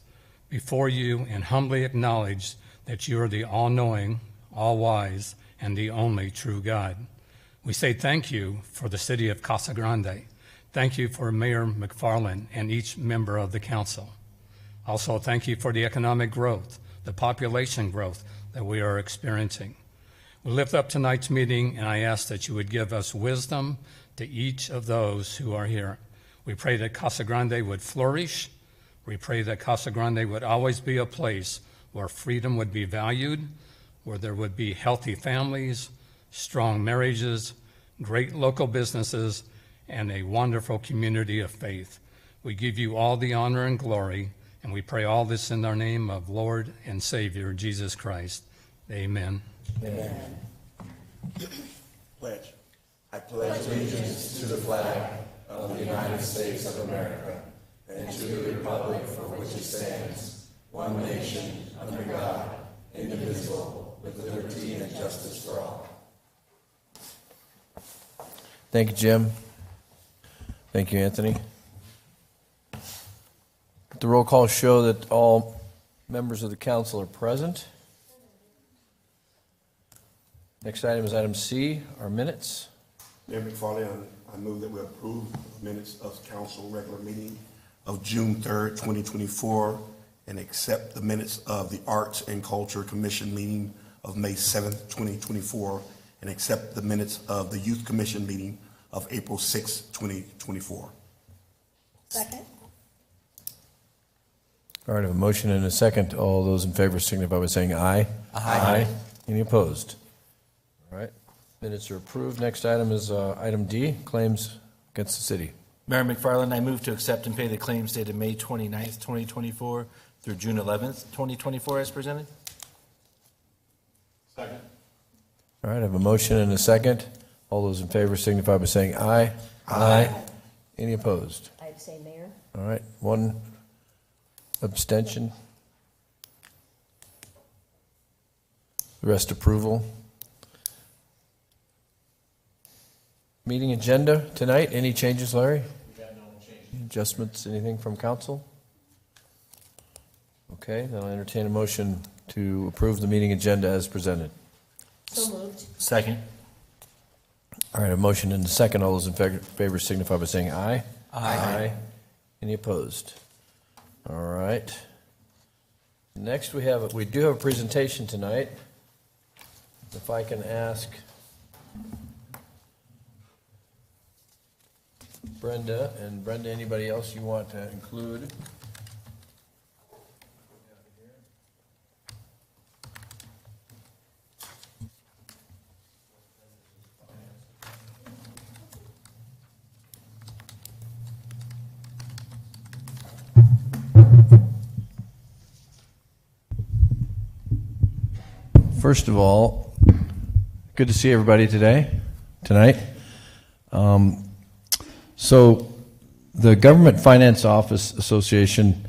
before you and humbly acknowledge that you are the all-knowing, all-wise, and the only true God. We say thank you for the city of Casa Grande. Thank you for Mayor McFarland and each member of the council. Also, thank you for the economic growth, the population growth that we are experiencing. We lift up tonight's meeting, and I ask that you would give us wisdom to each of those who are here. We pray that Casa Grande would flourish. We pray that Casa Grande would always be a place where freedom would be valued, where there would be healthy families, strong marriages, great local businesses, and a wonderful community of faith. We give you all the honor and glory, and we pray all this in our name of Lord and Savior, Jesus Christ. Amen. Amen. Pledge. I pledge allegiance to the flag of the United States of America and to the republic for which it stands, one nation, under God, indivisible, with liberty and justice for all. Thank you, Jim. Thank you, Anthony. The roll call show that all members of the council are present. Next item is item C, our minutes. Mayor McFarland, I move that we approve the minutes of council regular meeting of June 3rd, 2024, and accept the minutes of the Arts and Culture Commission meeting of May 7th, 2024, and accept the minutes of the Youth Commission meeting of April 6th, 2024. Second? All right, I have a motion and a second. All those in favor signify by saying aye. Aye. Any opposed? All right, minutes are approved. Next item is item D, claims against the city. Mayor McFarland, I move to accept and pay the claims dated May 29th, 2024 through June 11th, 2024 as presented. Second. All right, I have a motion and a second. All those in favor signify by saying aye. Aye. Any opposed? I abstain, Mayor. All right, one abstention. The rest approval. Meeting agenda tonight, any changes, Larry? We got no changes. Adjustments, anything from council? Okay, then I'll entertain a motion to approve the meeting agenda as presented. So moved. Second. All right, a motion and a second. All those in favor signify by saying aye. Aye. Any opposed? All right. Next, we do have a presentation tonight. If I can ask Brenda, anybody else you want to include? First of all, good to see everybody tonight. So the Government Finance Office Association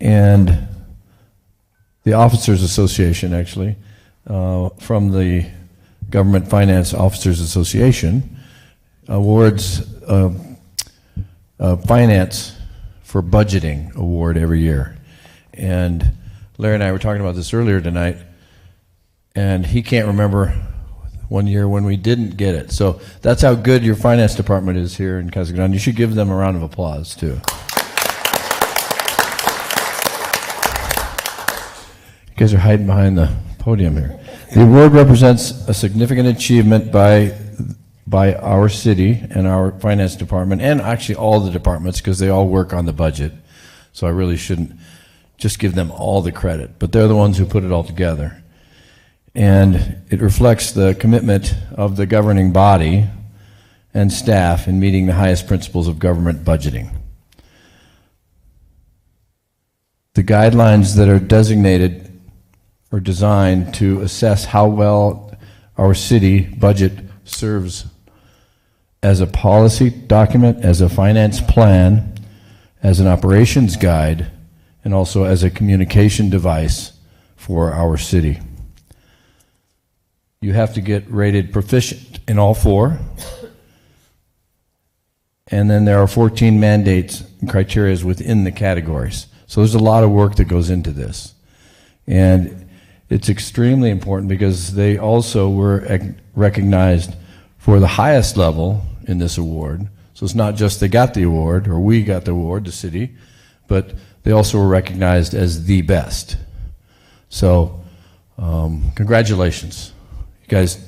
and the Officers Association, actually, from the Government Finance Officers Association, awards finance for budgeting award every year. And Larry and I were talking about this earlier tonight, and he can't remember one year when we didn't get it. So that's how good your finance department is here in Casa Grande. You should give them a round of applause, too. You guys are hiding behind the podium here. The award represents a significant achievement by our city and our finance department, and actually all the departments, because they all work on the budget. So I really shouldn't just give them all the credit, but they're the ones who put it all together. And it reflects the commitment of the governing body and staff in meeting the highest principles of government budgeting. The guidelines that are designated or designed to assess how well our city budget serves as a policy document, as a finance plan, as an operations guide, and also as a communication device for our city. You have to get rated proficient in all four. And then there are 14 mandates and criteria within the categories. So there's a lot of work that goes into this. And it's extremely important because they also were recognized for the highest level in this award. So it's not just they got the award or we got the award, the city, but they also were recognized as the best. So congratulations, you guys,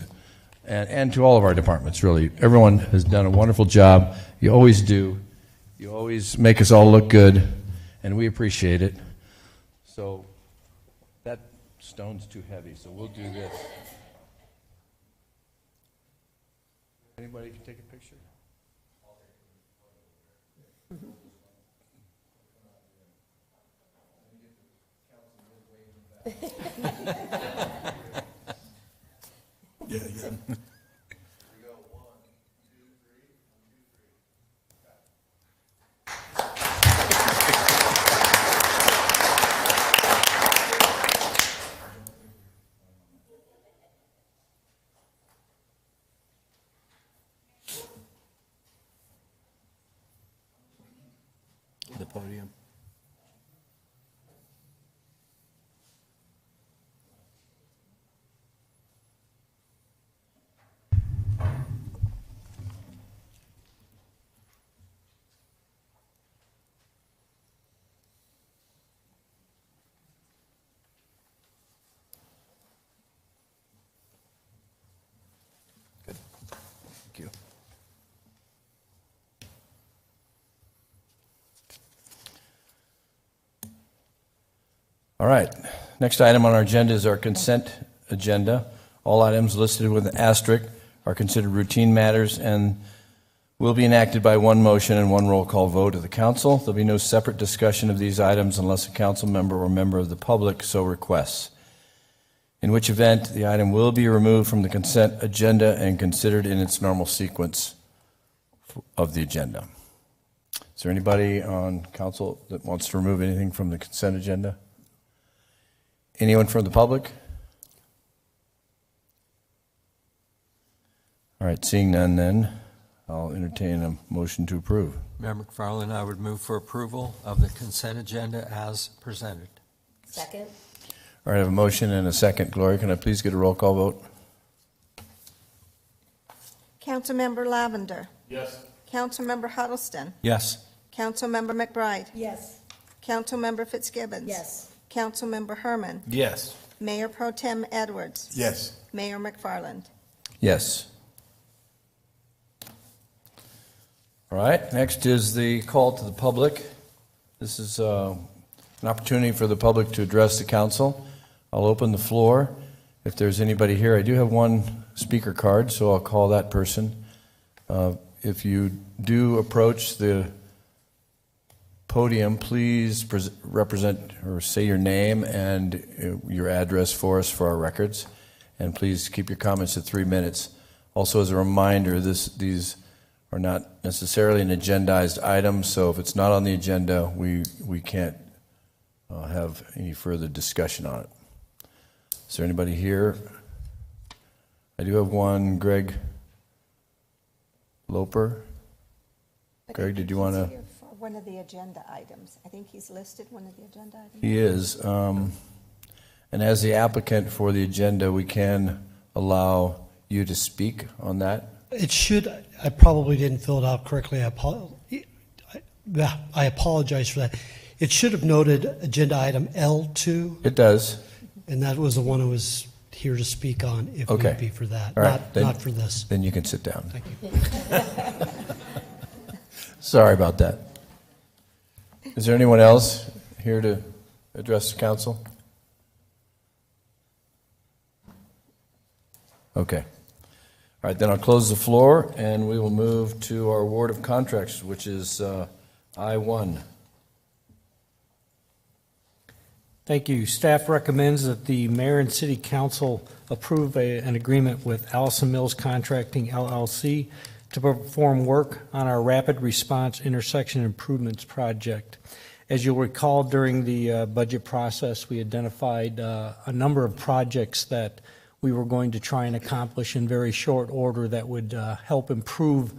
and to all of our departments, really. Everyone has done a wonderful job. You always do. You always make us all look good, and we appreciate it. So that stone's too heavy, so we'll do this. Anybody can take a picture? Yeah, yeah. The podium. Thank you. All right. Next item on our agenda is our consent agenda. All items listed with an asterisk are considered routine matters and will be enacted by one motion and one roll call vote of the council. There'll be no separate discussion of these items unless a council member or member of the public so requests, in which event the item will be removed from the consent agenda and considered in its normal sequence of the agenda. Is there anybody on council that wants to remove anything from the consent agenda? Anyone from the public? All right, seeing none then, I'll entertain a motion to approve. Mayor McFarland, I would move for approval of the consent agenda as presented. Second? All right, I have a motion and a second. Gloria, can I please get a roll call vote? Councilmember Lavender. Yes. Councilmember Huddleston. Yes. Councilmember McBride. Yes. Councilmember Fitzgibbons. Yes. Councilmember Herman. Yes. Mayor Pro Tem Edwards. Yes. Mayor McFarland. Yes. All right, next is the call to the public. This is an opportunity for the public to address the council. I'll open the floor. If there's anybody here, I do have one speaker card, so I'll call that person. If you do approach the podium, please represent or say your name and your address for us for our records. And please keep your comments to 3 minutes. Also, as a reminder, these are not necessarily an agendized item, so if it's not on the agenda, we can't have any further discussion on it. Is there anybody here? I do have one, Greg Loper. Greg, did you want to? For one of the agenda items. I think he's listed one of the agenda items. He is. And as the applicant for the agenda, we can allow you to speak on that. It should, I probably didn't fill it out correctly. I apologize for that. It should have noted agenda item L2. It does. And that was the one who was here to speak on, if Okay. need be for that, All right. not for this. Then you can sit down. Thank you. Sorry about that. Is there anyone else here to address the council? Okay. All right, then I'll close the floor, and we will move to our award of contracts, which is I-1. Thank you. Staff recommends that the mayor and city council approve an agreement with Allison Mills Contracting LLC to perform work on our rapid response intersection improvements project. As you'll recall, during the budget process, we identified a number of projects that we were going to try and accomplish in very short order that would help improve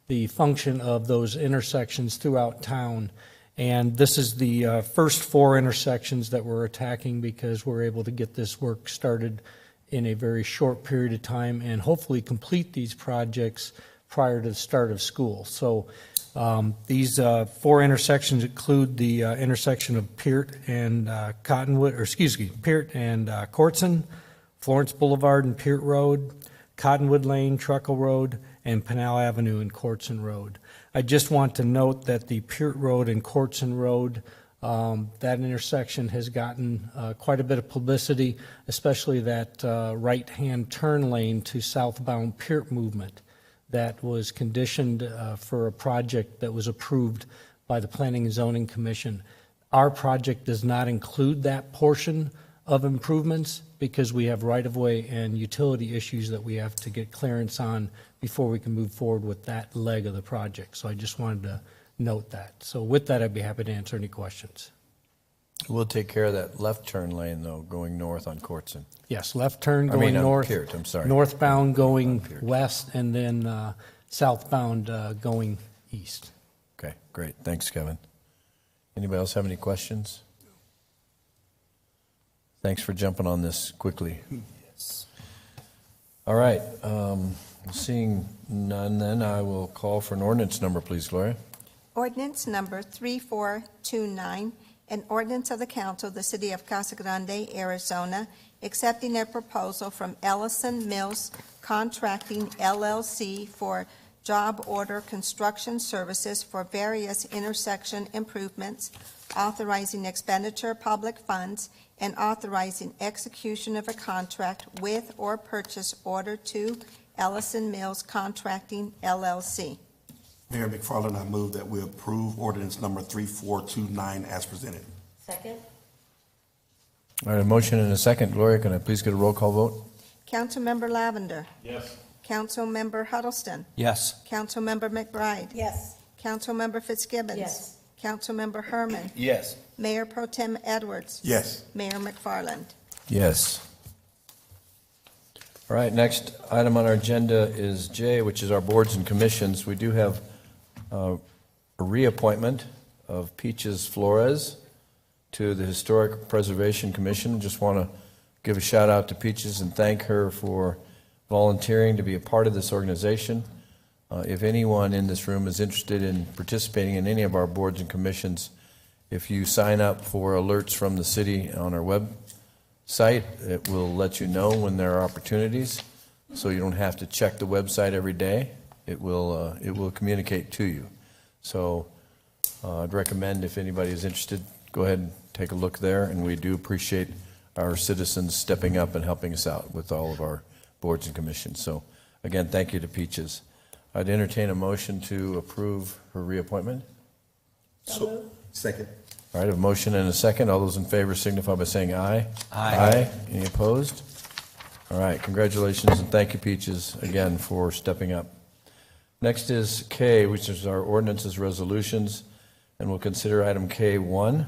the function of those intersections throughout town. And this is the first 4 intersections that we're attacking because we're able to get this work started in a very short period of time and hopefully complete these projects prior to the start of school. So these 4 intersections include the intersection of Peart and Peart and Courtson, Florence Boulevard and Peart Road, Cottonwood Lane, Truckle Road, and Pinal Avenue and Courtson Road. I just want to note that the Peart Road and Courtson Road, that intersection has gotten quite a bit of publicity, especially that right-hand turn lane to southbound Peart movement that was conditioned for a project that was approved by the Planning and Zoning Commission. Our project does not include that portion of improvements because we have right-of-way and utility issues that we have to get clearance on before we can move forward with that leg of the project. So I just wanted to note that. So with that, I'd be happy to answer any questions. We'll take care of that left turn lane, though, going north on Courtson. Yes, left turn going north. Peart, I'm sorry. Northbound going west, and then southbound going east. Okay, great. Thanks, Kevin. Anybody else have any questions? Thanks for jumping on this quickly. Yes. All right. Seeing none, then I will call for an ordinance number, please, Gloria. Ordinance number 3429, an ordinance of the council of the city of Casa Grande, Arizona, accepting a proposal from Ellison Mills Contracting LLC for job order construction services for various intersection improvements, authorizing expenditure of public funds, and authorizing execution of a contract with or purchase order to Ellison Mills Contracting LLC. Mayor McFarland, I move that we approve ordinance number 3429 as presented. Second? All right, a motion and a second. Gloria, can I please get a roll call vote? Councilmember Lavender. Yes. Councilmember Huddleston. Yes. Councilmember McBride. Yes. Councilmember Fitzgibbons. Yes. Councilmember Herman. Yes. Mayor Pro Tem Edwards. Yes. Mayor McFarland. Yes. All right, next item on our agenda is J, which is our boards and commissions. We do have a reappointment of Peaches Flores to the Historic Preservation Commission. Just want to give a shout out to Peaches and thank her for volunteering to be a part of this organization. If anyone in this room is interested in participating in any of our boards and commissions, if you sign up for alerts from the city on our website, it will let you know when there are opportunities, so you don't have to check the website every day. It will communicate to you. So I'd recommend if anybody is interested, go ahead and take a look there, and we do appreciate our citizens stepping up and helping us out with all of our boards and commissions. So again, thank you to Peaches. I'd entertain a motion to approve her reappointment. So, second. All right, a motion and a second. All those in favor signify by saying aye. Aye. Any opposed? All right, congratulations, and thank you, Peaches, again, for stepping up. Next is K, which is our ordinances resolutions, and we'll consider item K1.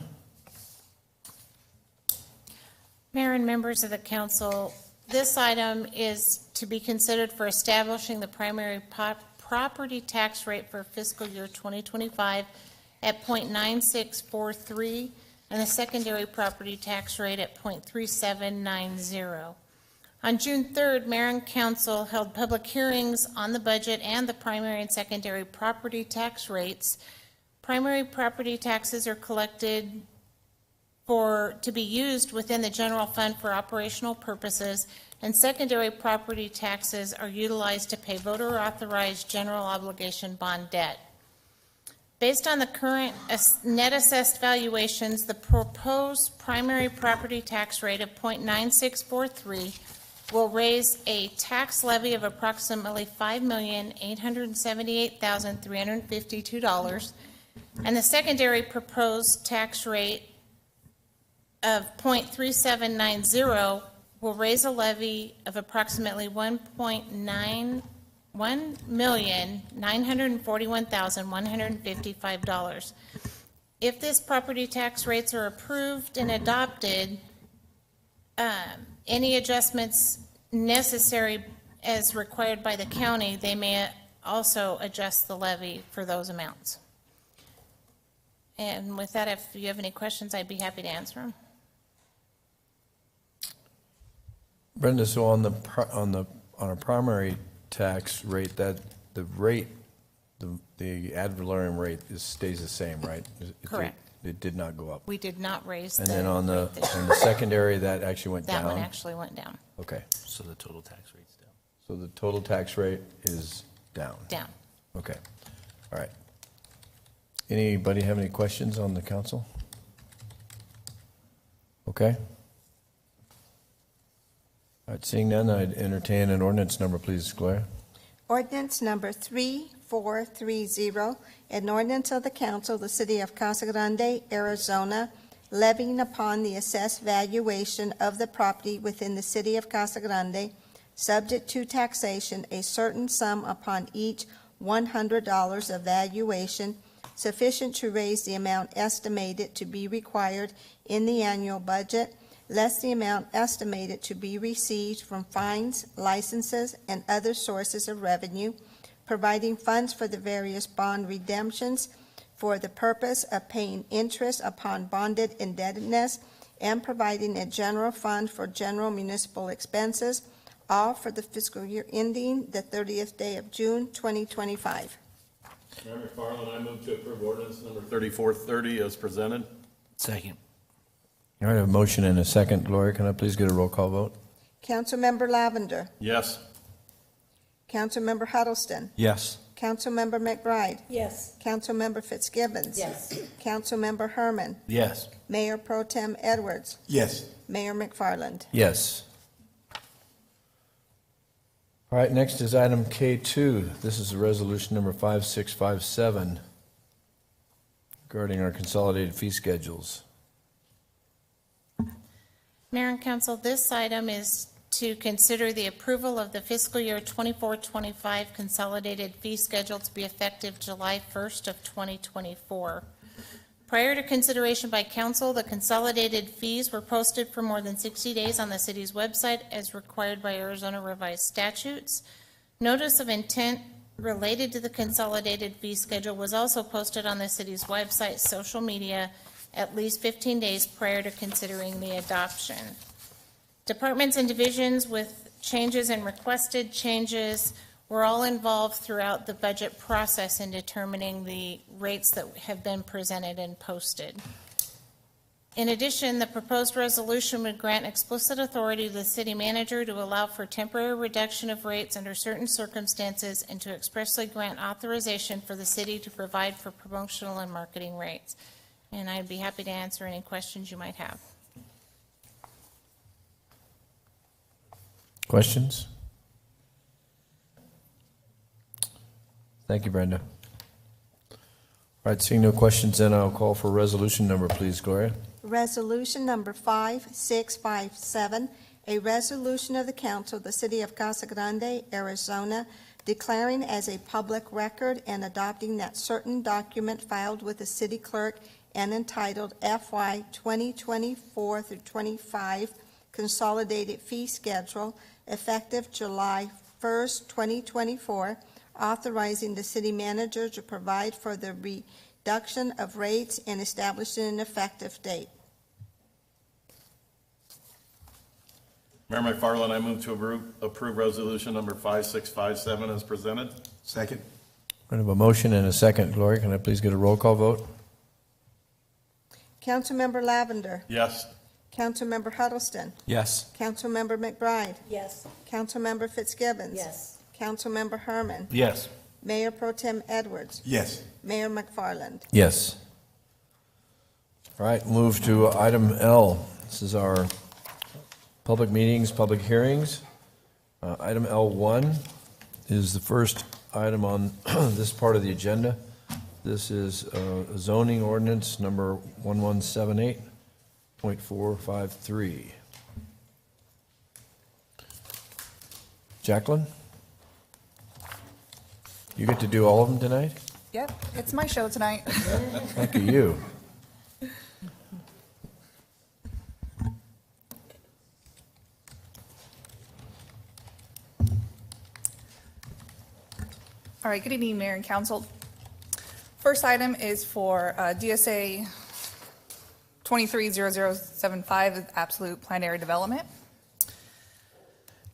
Mayor and members of the council, this item is to be considered for establishing the primary property tax rate for fiscal year 2025 at .9643 and the secondary property tax rate at .3790. On June 3rd, Mayor and Council held public hearings on the budget and the primary and secondary property tax rates. Primary property taxes are collected to be used within the general fund for operational purposes, and secondary property taxes are utilized to pay voter-authorized general obligation bond debt. Based on the current net assessed valuations, the proposed primary property tax rate of .9643 will raise a tax levy of approximately $5,878,352, and the secondary proposed tax rate of .3790 will raise a levy of approximately $1,941,155. If this property tax rates are approved and adopted, any adjustments necessary as required by the county, they may also adjust the levy for those amounts. And with that, if you have any questions, I'd be happy to answer them. Brenda, so on a primary tax rate, that the rate, the ad valorem rate stays the same, right? Correct. It did not go up. We did not raise the. And then on the rate this year. secondary, that actually went down? That one actually went down. Okay, So the total tax rate's down. so the total tax rate is down? Down. Okay, all right. Anybody have any questions on the council? Okay. All right, seeing none, I'd entertain an ordinance number, please, Gloria. Ordinance number 3430, an ordinance of the council of the city of Casa Grande, Arizona, levying upon the assessed valuation of the property within the city of Casa Grande, subject to taxation, a certain sum upon each $100 of valuation, sufficient to raise the amount estimated to be required in the annual budget, less the amount estimated to be received from fines, licenses, and other sources of revenue, providing funds for the various bond redemptions for the purpose of paying interest upon bonded indebtedness, and providing a general fund for general municipal expenses, all for the fiscal year ending the 30th day of June, 2025. Mayor McFarland, I move to approve ordinance number 3430 as presented. Second. All right, I have a motion and a second. Gloria, can I please get a roll call vote? Councilmember Lavender, Yes. Councilmember Huddleston, Yes. Councilmember McBride, Yes. Councilmember Fitzgibbons. Yes. Councilmember Herman, Yes. Mayor Pro Tem Edwards, Yes. Mayor McFarland. Yes. All right, next is item K2. This is resolution number 5657 regarding our consolidated fee schedules. Mayor and council, this item is to consider the approval of the fiscal year 24-25 consolidated fee schedule to be effective July 1st of 2024. Prior to consideration by council, the consolidated fees were posted for more than 60 days on the city's website as required by Arizona revised statutes. Notice of intent related to the consolidated fee schedule was also posted on the city's website, social media, at least 15 days prior to considering the adoption. Departments and divisions with changes and requested changes were all involved throughout the budget process in determining the rates that have been presented and posted. In addition, the proposed resolution would grant explicit authority to the city manager to allow for temporary reduction of rates under certain circumstances and to expressly grant authorization for the city to provide for promotional and marketing rates. And I'd be happy to answer any questions you might have. Questions? Thank you, Brenda. All right, seeing no questions, then I'll call for resolution number, please, Gloria. Resolution number 5657, a resolution of the council of the city of Casa Grande, Arizona, declaring as a public record and adopting that certain document filed with the city clerk and entitled FY 2024 through 25 Consolidated Fee Schedule, effective July 1st, 2024, authorizing the city manager to provide for the reduction of rates and establishing an effective date. Mayor McFarland, I move to approve resolution number 5657 as presented. Second. I have a motion and a second. Gloria, can I please get a roll call vote? Councilmember Lavender, Yes. Councilmember Huddleston, Yes. Councilmember McBride, Yes. Councilmember Fitzgibbons. Yes. Councilmember Herman, Yes. Mayor Pro Tem Edwards, Yes. Mayor McFarland. Yes. All right, move to item L. This is our public meetings, public hearings. Item L1 is the first item on this part of the agenda. This is zoning ordinance number 1178.453. Jacqueline? You get to do all of them tonight? Yep, it's my show tonight. Lucky you. All right, good evening, Mayor and Council. First item is for DSA 230075, Absolute Planned Area Development.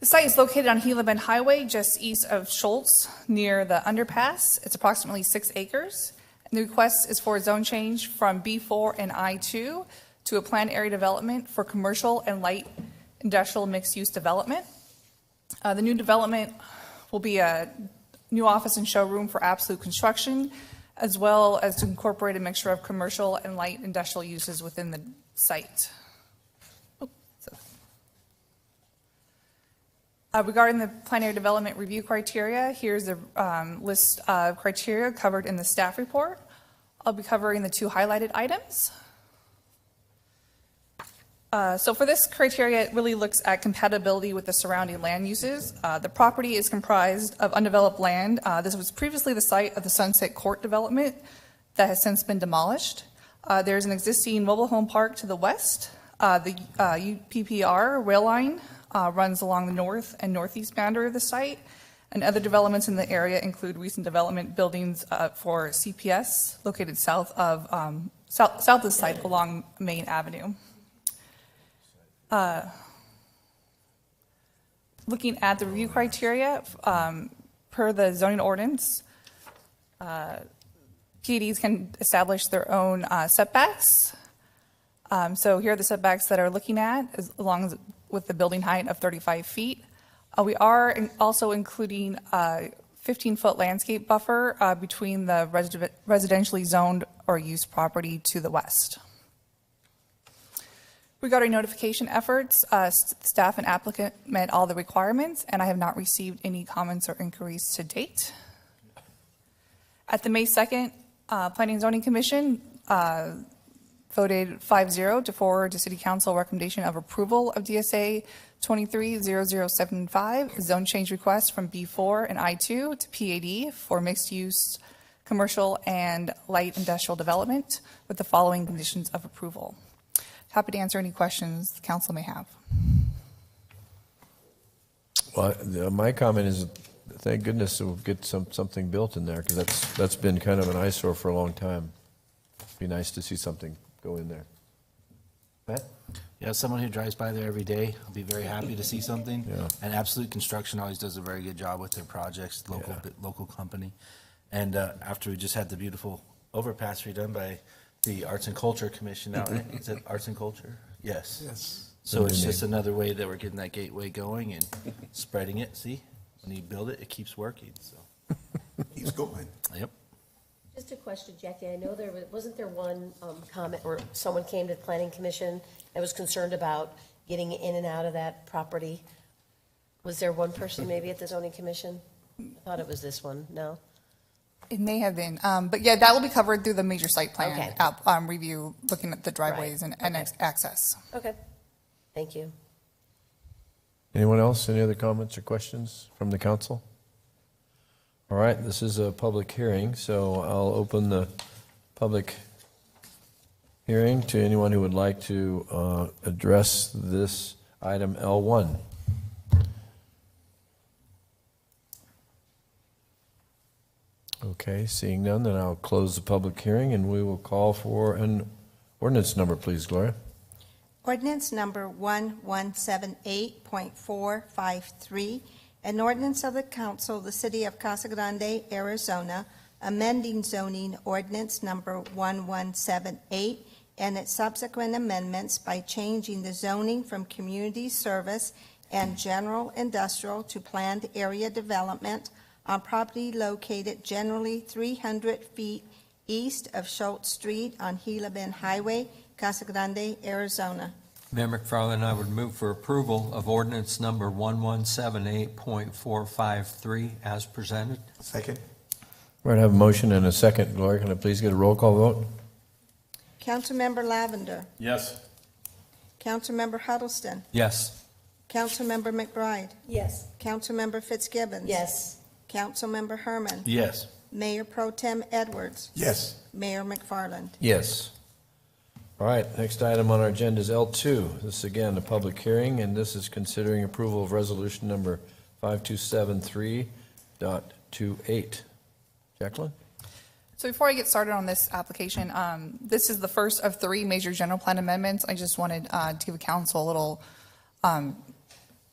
The site is located on Gila Bend Highway, just east of Schultz, near the underpass. It's approximately 6 acres. And the request is for a zone change from B4 and I2 to a planned area development for commercial and light industrial mixed-use development. The new development will be a new office and showroom for Absolute Construction, as well as to incorporate a mixture of commercial and light industrial uses within the site. Regarding the planned area development review criteria, here's a list of criteria covered in the staff report. I'll be covering the 2 highlighted items. So for this criteria, it really looks at compatibility with the surrounding land uses. The property is comprised of undeveloped land. This was previously the site of the Sunset Court development that has since been demolished. There's an existing mobile home park to the west. The UPPR rail line runs along the north and northeast boundary of the site. And other developments in the area include recent development buildings for CPS located south of the site along Main Avenue. Looking at the review criteria, per the zoning ordinance, PDs can establish their own setbacks. So here are the setbacks that are looking at, along with the building height of 35 feet. We are also including a 15-foot landscape buffer between the residentially zoned or used property to the west. Regarding notification efforts, staff and applicant met all the requirements, and I have not received any comments or inquiries to date. At the May 2nd Planning and Zoning Commission voted 5-0 to forward to City Council recommendation of approval of DSA 230075, zone change request from B4 and I2 to PAD for mixed-use commercial and light industrial development with the following conditions of approval. Happy to answer any questions the council may have. Well, my comment is, thank goodness we'll get something built in there, because that's been kind of an eyesore for a long time. Be nice to see something go in there. Matt? Yeah, as someone who drives by there every day, I'll be very happy to see something. Yeah. And Absolute Construction always does a very good job with their projects, local company. And after we just had the beautiful overpass redone by the Arts and Culture Commission out in, is it Arts and Culture? Yes. Yes. So it's just another way that we're getting that gateway going and spreading it. See, when you build it, it keeps working. So Keeps going. Yep. Just a question, Jackie. I know wasn't there one comment or someone came to the Planning Commission that was concerned about getting in and out of that property? Was there one person maybe at the Zoning Commission? I thought it was this one. No? It may have been, but yeah, that will be covered through the major site plan Okay. review, looking at the driveways and access. Okay. Thank you. Anyone else? Any other comments or questions from the council? All right, this is a public hearing, so I'll open the public hearing to anyone who would like to address this item L1. Okay, seeing none, then I'll close the public hearing and we will call for an ordinance number, please, Gloria. Ordinance number 1178.453, an ordinance of the council of the city of Casa Grande, Arizona, amending zoning ordinance number 1178 and its subsequent amendments by changing the zoning from community service and general industrial to planned area development on property located generally 300 feet east of Schultz Street on Gila Bend Highway, Casa Grande, Arizona. Mayor McFarland, I would move for approval of ordinance number 1178.453 as presented. Second? We're going to have a motion and a second. Gloria, can I please get a roll call vote? Councilmember Lavender. Yes. Councilmember Huddleston. Yes. Councilmember McBride. Yes. Councilmember Fitzgibbons. Yes. Councilmember Herman. Yes. Mayor Pro Tem Edwards. Yes. Mayor McFarland. Yes. All right, next item on our agenda is L2. This is again a public hearing, and this is considering approval of resolution number 5273.28. Jacqueline? So before I get started on this application, this is the first of 3 major general plan amendments. I just wanted to give council a little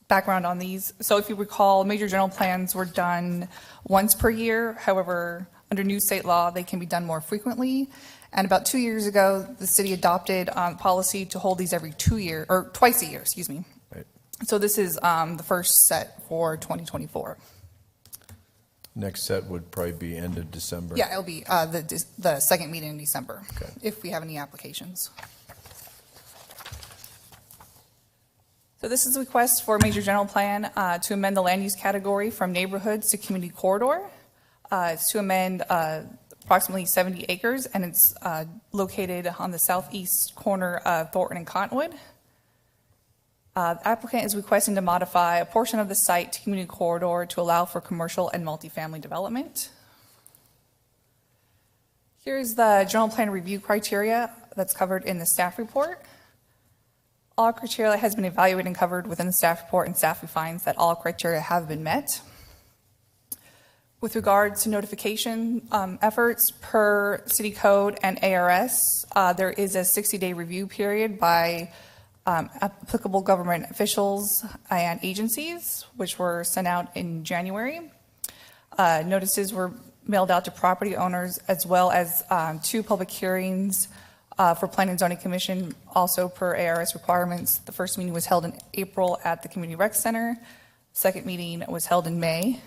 background on these. So if you recall, major general plans were done once per year. However, under new state law, they can be done more frequently. And about 2 years ago, the city adopted policy to hold these every 2 years, or twice a year, excuse me. Right. So this is the first set for 2024. Next set would probably be end of December. Yeah, it'll be the second meeting in December, Okay. if we have any applications. So this is a request for a major general plan to amend the land use category from neighborhoods to community corridor. It's to amend approximately 70 acres, and it's located on the southeast corner of Thornton and Cottonwood. The applicant is requesting to modify a portion of the site to community corridor to allow for commercial and multifamily development. Here's the general plan review criteria that's covered in the staff report. All criteria has been evaluated and covered within the staff report, and staff finds that all criteria have been met. With regard to notification efforts per city code and ARS, there is a 60-day review period by applicable government officials and agencies, which were sent out in January. Notices were mailed out to property owners, as well as 2 public hearings for Planning and Zoning Commission, also per ARS requirements. The first meeting was held in April at the Community Rec Center. Second meeting was held in May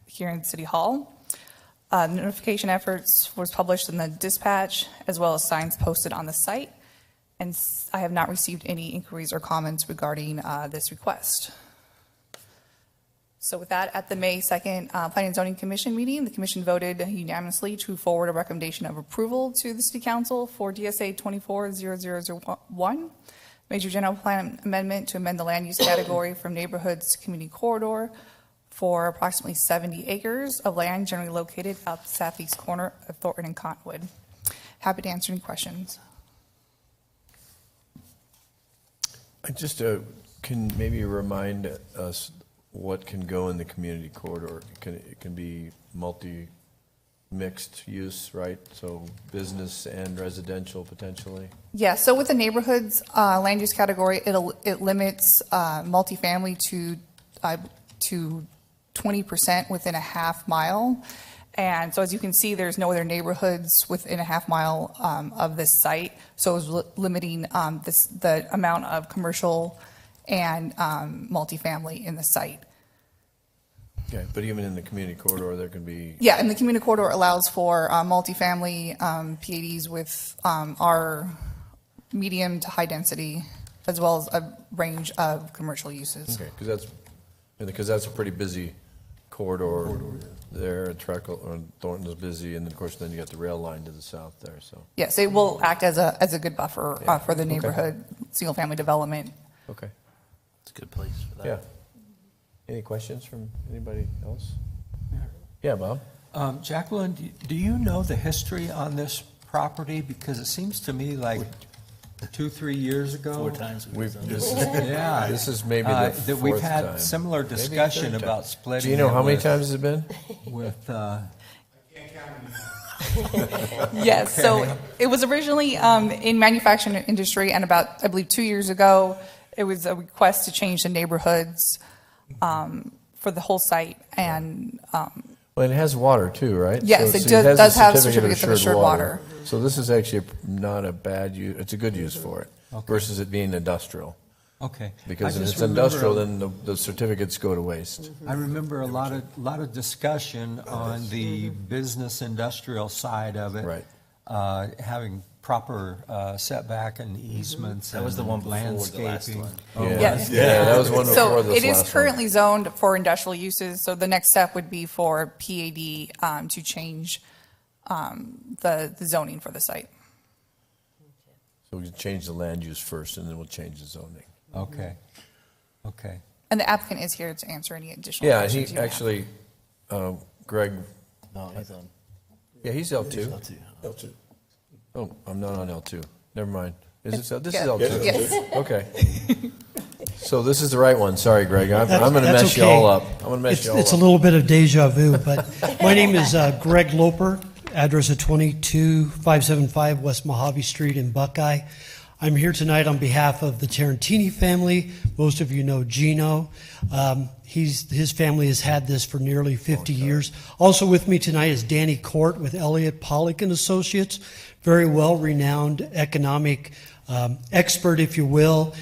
here in City Hall. Notification efforts was published in the dispatch, as well as signs posted on the site. And I have not received any inquiries or comments regarding this request. So with that, at the May 2nd Planning and Zoning Commission meeting, the commission voted unanimously to forward a recommendation of approval to the City Council for DSA 240001, Major General Plan Amendment to amend the land use category from neighborhoods to community corridor for approximately 70 acres of land generally located out the southeast corner of Thornton and Cottonwood. Happy to answer any questions. I just can maybe remind us what can go in the community corridor. It can be mixed use, right? So business and residential potentially. Yeah, so with the neighborhoods land use category, it limits multifamily to 20% within a half mile. And so as you can see, there's no other neighborhoods within a half mile of this site. So it's limiting the amount of commercial and multifamily in the site. Okay, but even in the community corridor, there can be. Yeah, and the community corridor allows for multifamily PADs with our medium to high density, as well as a range of commercial uses. Okay, because that's a pretty busy corridor there. Thornton is busy, and of course, then you got the rail line to the south there. So Yes, it will act as a good buffer for the neighborhood single-family development. okay, It's a good place for that. yeah. Any questions from anybody else? Yeah, Bob. Jacqueline, do you know the history on this property? Because it seems to me like 2-3 years ago. 4 times We've done this this. Yeah. This is maybe the that we've fourth had time. similar Maybe discussion third time. about splitting. Do you know it how many with- times has it been? With, Yes, so it was originally in manufacturing industry, and about, I believe, 2 years ago, it was a request to change the neighborhoods for the whole site, and Well, it has water too, right? Yes, So it has does a have certificate certificates of assured water. So this is actually not a bad use, it's a good use for it versus it being industrial. Okay. Because I if just it's remember industrial, then the certificates go to waste. I remember a lot of discussion on the business industrial side of it. Right. Having proper setback and easements. That was the and one before the last landscaping. one. Oh, Yes. was it? Yeah, that was one before So this it is last one. currently zoned for industrial uses, so the next step would be for PAD to change the zoning for the site. So we can change the land use first, and then we'll change the zoning. Okay, okay. And the applicant is here to answer any additional Yeah, questions he you have. actually, Greg, No, he's on. yeah, he's L2. L2. Oh, I'm not on L2. Never mind. Is it, this is Yeah. L2? Yes. Okay. So this is the right one. Sorry, Greg. I'm going to That's mess you okay. all up. I'm going to mess you all up. It's a little bit of deja vu, but my name is Greg Loper, address of 22575 West Mojave Street in Buckeye. I'm here tonight on behalf of the Tarantini family. Most of you know Gino. His family has had this for nearly 50 years. Also with me tonight is Danny Court with Elliott Pollock and Associates, very well-renowned economic expert, if you will.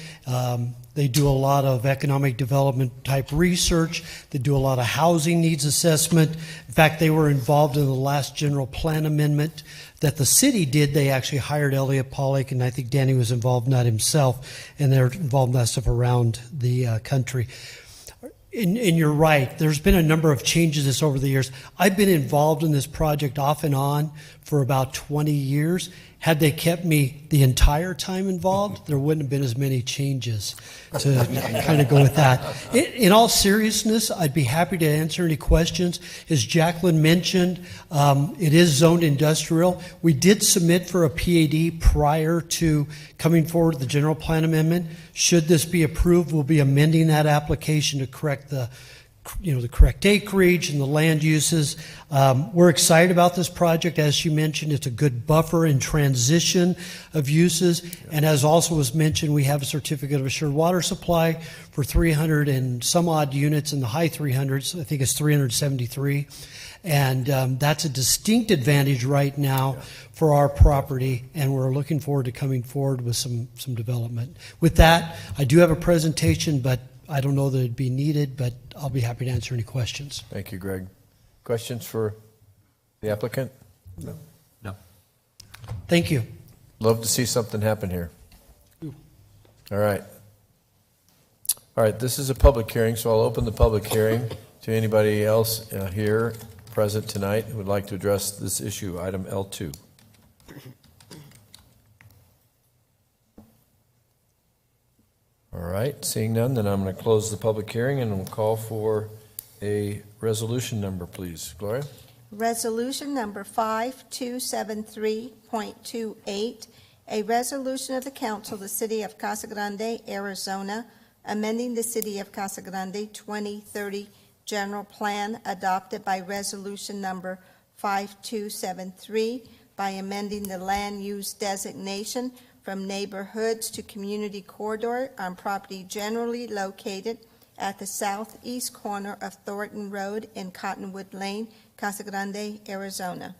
They do a lot of economic development type research. They do a lot of housing needs assessment. In fact, they were involved in the last general plan amendment that the city did. They actually hired Elliott Pollock, and I think Danny was involved, not himself, and they're involved in that stuff around the country. And you're right, there's been a number of changes this over the years. I've been involved in this project off and on for about 20 years. Had they kept me the entire time involved, there wouldn't have been as many changes, to kind of go with that. In all seriousness, I'd be happy to answer any questions. As Jacqueline mentioned, it is zoned industrial. We did submit for a PAD prior to coming forward with the general plan amendment. Should this be approved, we'll be amending that application to correct the correct acreage and the land uses. We're excited about this project. As you mentioned, it's a good buffer and transition of uses. And as also was mentioned, we have a certificate of assured water supply for 300 and some odd units in the high 300s. I think it's 373. And that's a distinct advantage right now for our property, and we're looking forward to coming forward with some development. With that, I do have a presentation, but I don't know that it'd be needed, but I'll be happy to answer any questions. Thank you, Greg. Questions for the applicant? No. Thank you. Love to see something happen here. All right. All right, this is a public hearing, so I'll open the public hearing to anybody else here present tonight who would like to address this issue, item L2. All right, seeing none, then I'm going to close the public hearing and we'll call for a resolution number, please. Gloria? Resolution number 5273.28, a resolution of the council of the city of Casa Grande, Arizona, amending the city of Casa Grande 2030 general plan adopted by resolution number 5273 by amending the land use designation from neighborhoods to community corridor on property generally located at the southeast corner of Thornton Road and Cottonwood Lane, Casa Grande, Arizona.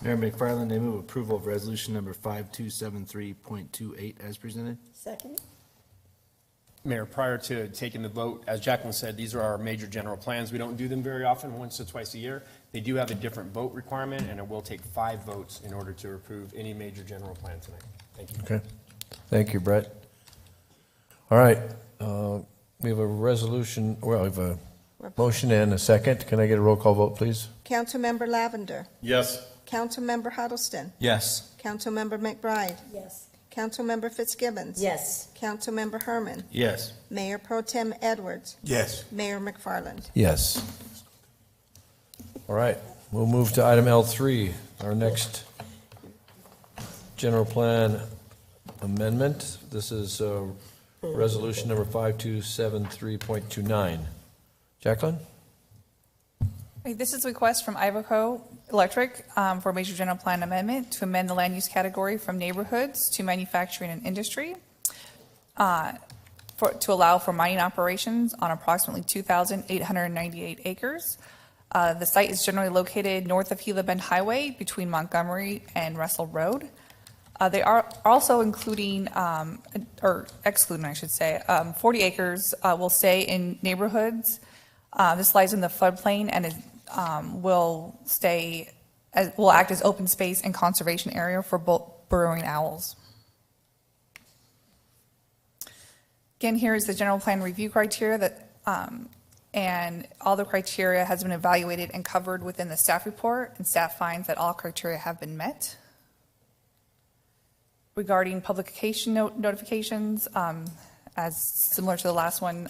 Mayor McFarland, I move approval of resolution number 5273.28 as presented. Second? Mayor, prior to taking the vote, as Jacqueline said, these are our major general plans. We don't do them very often, once or twice a year. They do have a different vote requirement, and it will take 5 votes in order to approve any major general plan tonight. Thank you. Okay. Thank you, Brett. All right. We have a resolution, well, we have a motion and a second. Can I get a roll call vote, please? Councilmember Lavender. Yes. Councilmember Huddleston. Yes. Councilmember McBride. Yes. Councilmember Fitzgibbons. Yes. Councilmember Herman. Yes. Mayor Pro Tem Edwards. Yes. Mayor McFarland. Yes. All right. We'll move to item L3, our next general plan amendment. This is resolution number 5273.29. Jacqueline? This is a request from Ivanhoe Electric for a major general plan amendment to amend the land use category from neighborhoods to manufacturing and industry to allow for mining operations on approximately 2,898 acres. The site is generally located north of Gila Bend Highway between Montgomery and Russell Road. They are also including, or excluding, I should say, 40 acres will stay in neighborhoods. This lies in the floodplain and will act as open space and conservation area for both burrowing owls. Again, here is the general plan review criteria that, and all the criteria has been evaluated and covered within the staff report, and staff finds that all criteria have been met. Regarding publication notifications, as similar to the last one,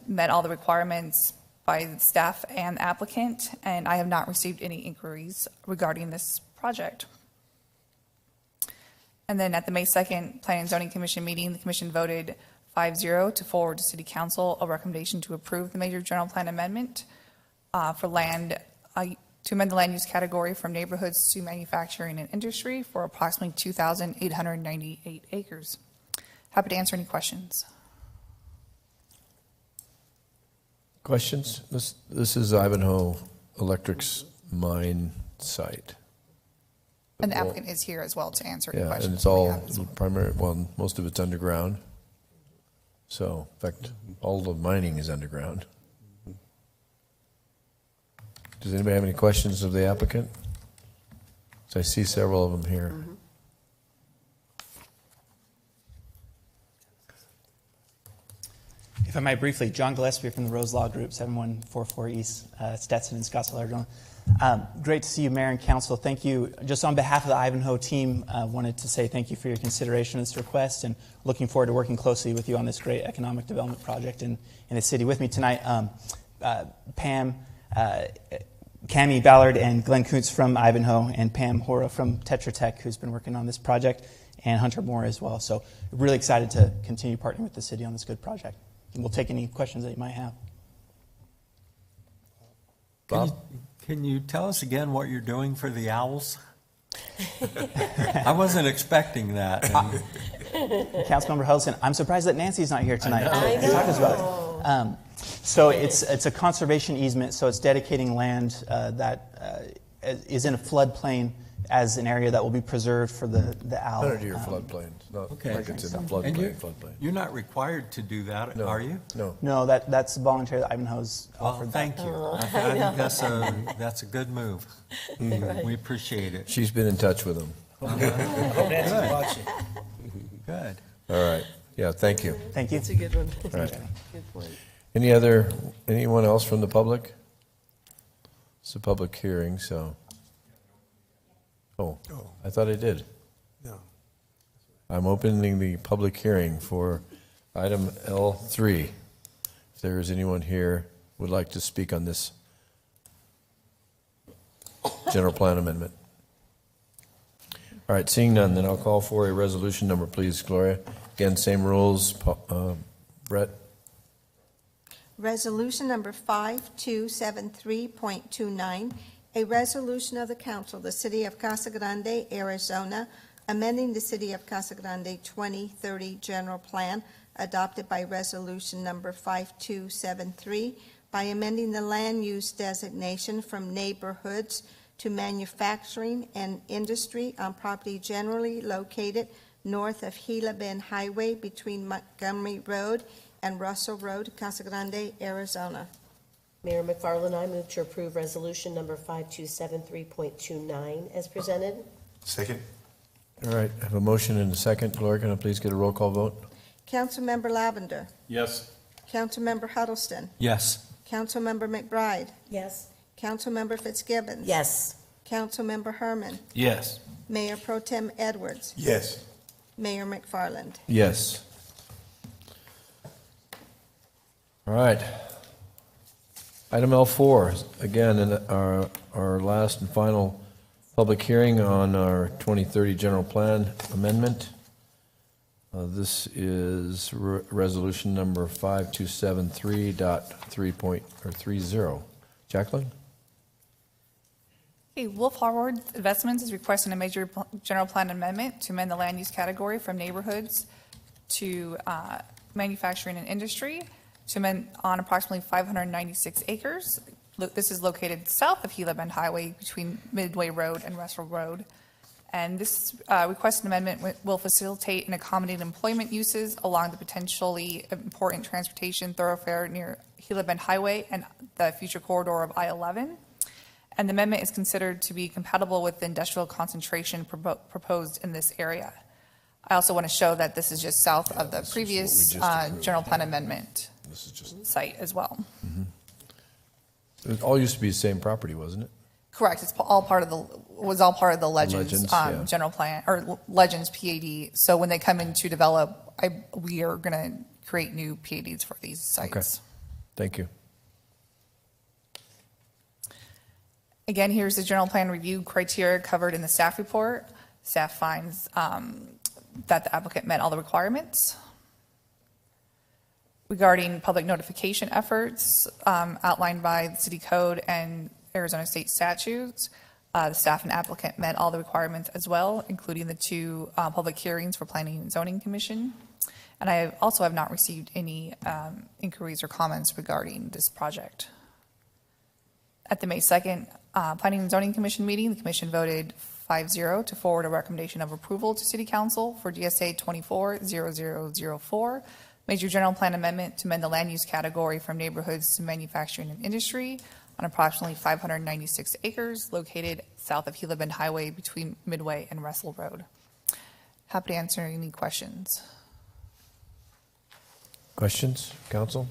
met all the requirements by the staff and applicant, and I have not received any inquiries regarding this project. And then at the May 2nd Planning and Zoning Commission meeting, the commission voted 5-0 to forward to City Council a recommendation to approve the major general plan amendment for land, to amend the land use category from neighborhoods to manufacturing and industry for approximately 2,898 acres. Happy to answer any questions. Questions? This is Ivanhoe Electric's mine site. And the applicant is here as well to answer any Yeah, questions. and it's all primary, well, most of it's underground. So, in fact, all the mining is underground. Does anybody have any questions of the applicant? So I see several of them here. If I might briefly, John Gillespie from the Rose Law Group, 7144 East Stetson in Scottsdale, Arizona. Great to see you, Mayor and Council. Thank you. Just on behalf of the Ivanhoe team, wanted to say thank you for your consideration of this request, and looking forward to working closely with you on this great economic development project in the city. With me tonight, Pam, Cammie Ballard, and Glenn Kuntz from Ivanhoe, and Pam Hora from Tetra Tech, who's been working on this project, and Hunter Moore as well. So really excited to continue partnering with the city on this good project. And we'll take any questions that you might have. Bob? Can you tell us again what you're doing for the owls? I wasn't expecting that. Councilmember Huddleston, I'm surprised that Nancy's not here tonight to talk to us about it. So it's a conservation easement, so it's dedicating land that is in a floodplain as an area that will be preserved for the owl. Under your floodplain, not Okay. like it's in the And floodplain. you're not required to do that, No. are you? No. No, that's voluntary that Ivanhoe's Well, offered. thank you. I think that's a good move. We appreciate it. She's been in touch with them. Good. All right. Yeah, thank you. Thank you. That's a good one. All right. Good point. Anyone else from the public? It's a public hearing, so. Oh, I thought I did. No. I'm opening the public hearing for item L3. If there is anyone here who would like to speak on this general plan amendment. All right, seeing none, then I'll call for a resolution number, please, Gloria. Again, same rules. Brett? Resolution number 5273.29, a resolution of the council of the city of Casa Grande, Arizona, amending the city of Casa Grande 2030 general plan adopted by resolution number 5273 by amending the land use designation from neighborhoods to manufacturing and industry on property generally located north of Gila Bend Highway between Montgomery Road and Russell Road, Casa Grande, Arizona. Mayor McFarland, I move to approve resolution number 5273.29 as presented. Second. All right, I have a motion and a second. Gloria, can I please get a roll call vote? Councilmember Lavender. Yes. Councilmember Huddleston. Yes. Councilmember McBride. Yes. Councilmember Fitzgibbons. Yes. Councilmember Herman. Yes. Mayor Pro Tem Edwards. Yes. Mayor McFarland. Yes. All right. Item L4, again, in our last and final public hearing on our 2030 general plan amendment. This is resolution number 5273.30. Jacqueline? Okay, Wolf Harvard Investments is requesting a major general plan amendment to amend the land use category from neighborhoods to manufacturing and industry to amend on approximately 596 acres. This is located south of Gila Bend Highway between Midway Road and Russell Road. And this requested amendment will facilitate and accommodate employment uses along the potentially important transportation thoroughfare near Gila Bend Highway and the future corridor of I-11. and the amendment is considered to be compatible with the industrial concentration proposed in this area. I also want to show that this is just south of the previous general plan amendment site as well. It all used to be the same property, wasn't it? Correct. It's all part of the Legends, Legends, yeah. general plan, or Legends PAD. So when they come in to develop, we are going to create new PADs for these sites. Okay. Thank you. Again, here's the general plan review criteria covered in the staff report. Staff finds that the applicant met all the requirements. Regarding public notification efforts outlined by the city code and Arizona state statutes, the staff and applicant met all the requirements as well, including the 2 public hearings for Planning and Zoning Commission. And I also have not received any inquiries or comments regarding this project. At the May 2nd Planning and Zoning Commission meeting, the commission voted 5-0 to forward a recommendation of approval to City Council for GSA 240004, Major General Plan Amendment to amend the land use category from neighborhoods to manufacturing and industry on approximately 596 acres located south of Gila Bend Highway between Midway and Russell Road. Happy to answer any questions. Questions, council?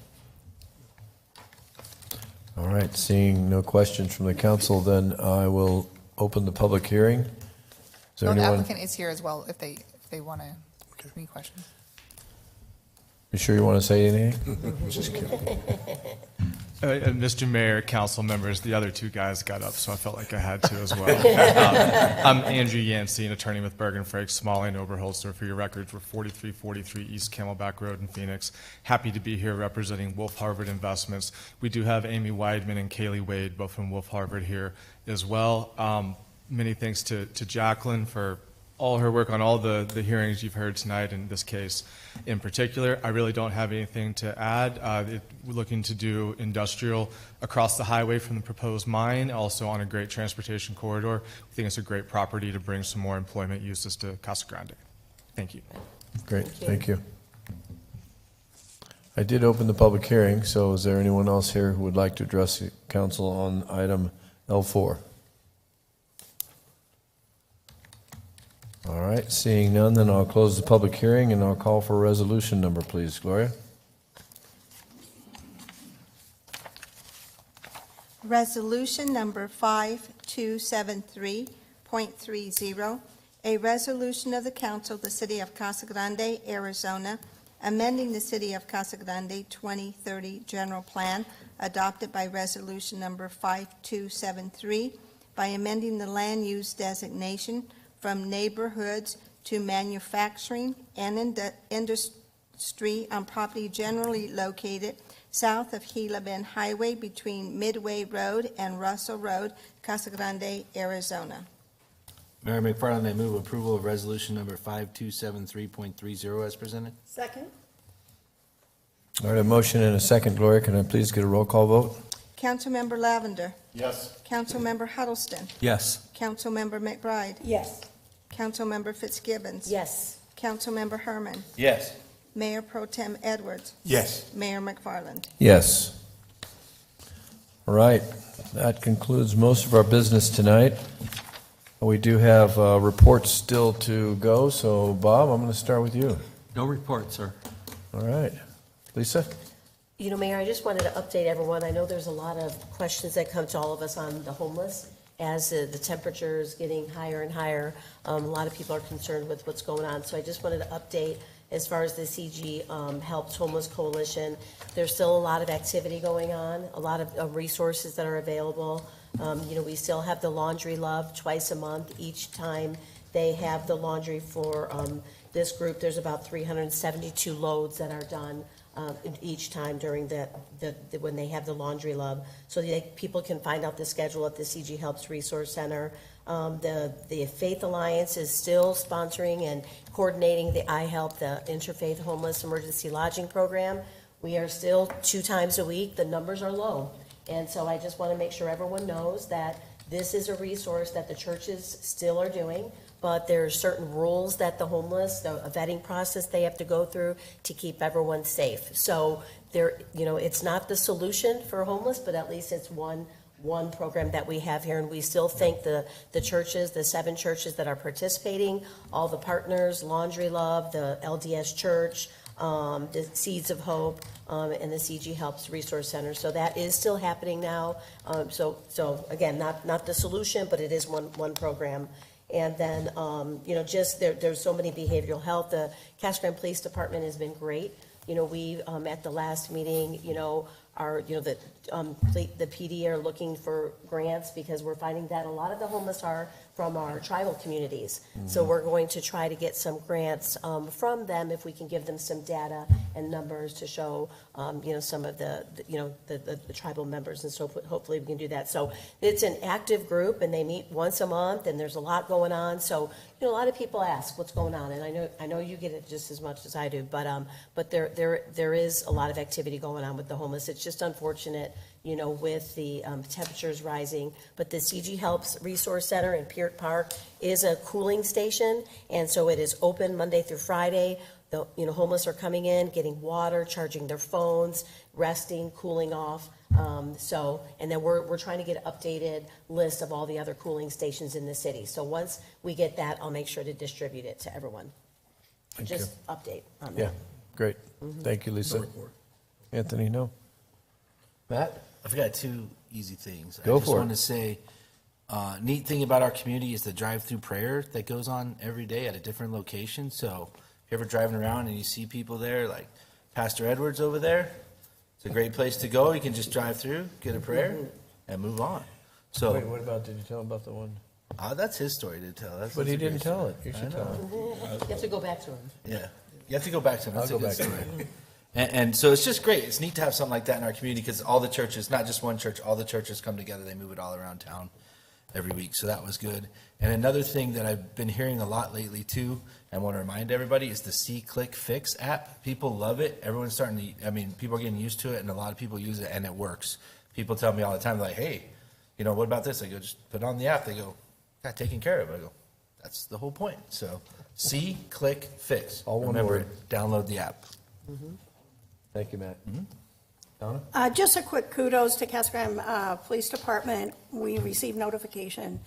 All right, seeing no questions from the council, then I will open the public hearing. Is there The anyone? applicant is here as well if they want to ask any questions. You sure you want to say anything? Just kidding. Mr. Mayor, council members, the other 2 guys got up, so I felt like I had to as well. I'm Andrew Yancey, an attorney with Bergen Frank, Smalley, and Oberholzer. For your records, we're 4343 East Camelback Road in Phoenix. Happy to be here representing Wolf Harvard Investments. We do have Amy Weidman and Kaylee Wade, both from Wolf Harvard, here as well. Many thanks to Jacqueline for all her work on all the hearings you've heard tonight in this case in particular. I really don't have anything to add. We're looking to do industrial across the highway from the proposed mine, also on a great transportation corridor. We think it's a great property to bring some more employment uses to Casa Grande. Thank you. Great, thank you. I did open the public hearing, so is there anyone else here who would like to address the council on item L4? All right, seeing none, then I'll close the public hearing and I'll call for a resolution number, please. Gloria? Resolution number 5273.30, a resolution of the council of the city of Casa Grande, Arizona, amending the city of Casa Grande 2030 general plan adopted by resolution number 5273 by amending the land use designation from neighborhoods to manufacturing and industry on property generally located south of Gila Bend Highway between Midway Road and Russell Road, Casa Grande, Arizona. Mayor McFarland, I move approval of resolution number 5273.30 as presented. Second? All right, a motion and a second. Gloria, can I please get a roll call vote? Councilmember Lavender. Yes. Councilmember Huddleston. Yes. Councilmember McBride. Yes. Councilmember Fitzgibbons. Yes. Councilmember Herman. Yes. Mayor Pro Tem Edwards. Yes. Mayor McFarland. Yes. All right, that concludes most of our business tonight. We do have reports still to go, so Bob, I'm going to start with you. No report, sir. All right. Lisa? You know, Mayor, I just wanted to update everyone. I know there's a lot of questions that come to all of us on the homeless as the temperature is getting higher and higher. A lot of people are concerned with what's going on. So I just wanted to update as far as the CG Helps Homeless Coalition. There's still a lot of activity going on, a lot of resources that are available. You know, we still have the Laundry Love twice a month. Each time they have the laundry for this group, there's about 372 loads that are done each time during when they have the Laundry Love, so that people can find out the schedule at the CG Helps Resource Center. The Faith Alliance is still sponsoring and coordinating the iHelp, the Interfaith Homeless Emergency Lodging Program. We are still 2 times a week. The numbers are low, and so I just want to make sure everyone knows that this is a resource that the churches still are doing. But there are certain rules that the homeless, a vetting process they have to go through to keep everyone safe. So there, you know, it's not the solution for homeless, but at least it's one one program that we have here, and we still thank the churches, the 7 churches that are participating, all the partners, Laundry Love, the LDS Church, the Seeds of Hope, and the CG Helps Resource Center. So that is still happening now. So again, not the solution, but it is one program. And then, just there's so many behavioral health. The Casa Grande Police Department has been great. We, at the last meeting, the PD are looking for grants because we're finding that a lot of the homeless are from our tribal communities. So we're going to try to get some grants from them if we can give them some data and numbers to show, some of the tribal members, and so hopefully we can do that. So it's an active group, and they meet once a month, and there's a lot going on. So a lot of people ask what's going on, and I know you get it just as much as I do, but there is a lot of activity going on with the homeless. It's just unfortunate, with the temperatures rising. But the CG Helps Resource Center in Peart Park is a cooling station, and so it is open Monday through Friday. The homeless are coming in, getting water, charging their phones, resting, cooling off. And then we're trying to get an updated list of all the other cooling stations in the city. So once we get that, I'll make sure to distribute it to everyone. Just update on that. Yeah, great. Thank you, Lisa. Anthony, no? Matt? I forgot 2 easy things. Go I just for it. want to say, neat thing about our community is the drive-through prayer that goes on every day at a different location. So if you're ever driving around and you see people there, like Pastor Edwards over there, it's a great place to go. You can just drive through, get a prayer, and move on. So, Wait, what about, did you tell him about the one? That's his story to tell. But he didn't tell it. You should tell him. You have to go back to him. Yeah, you have to go back to him. I'll That's go a good back to story. him. And so it's just great. It's neat to have something like that in our community because all the churches, not just one church, all the churches come together. They move it all around town every week. So that was good. And another thing that I've been hearing a lot lately too, and want to remind everybody, is the See Click Fix app. People love it. Everyone's starting to, people are getting used to it, and a lot of people use it, and it works. People tell me all the time, like, hey, what about this? I go, just put it on the app. They go, got taken care of. I go, that's the whole point. So See Click Fix. All one Remember, word. download the app. Thank you, Matt. Donna? Just a quick kudos to Casa Grande Police Department. We received notification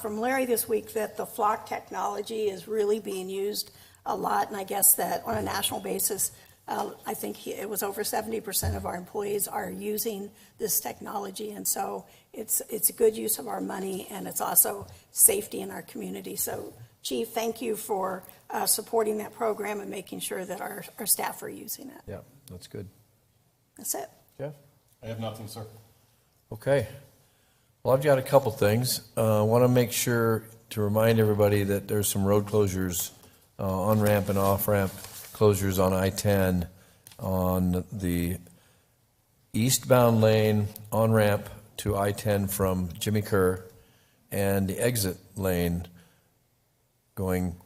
from Larry this week that the flock technology is really being used a lot, and I guess that on a national basis, I think it was over 70% of our employees are using this technology, and so it's a good use of our money, and it's also safety in our community. So, Chief, thank you for supporting that program and making sure that our staff are using it. Yeah, that's good. That's it. Jeff? I have nothing, sir. Okay. Well, I've got a couple things. I want to make sure to remind everybody that there's some road closures, on-ramp and off-ramp closures on I-10 on the eastbound lane on-ramp to I-10 from Jimmy Kerr, and the exit lane going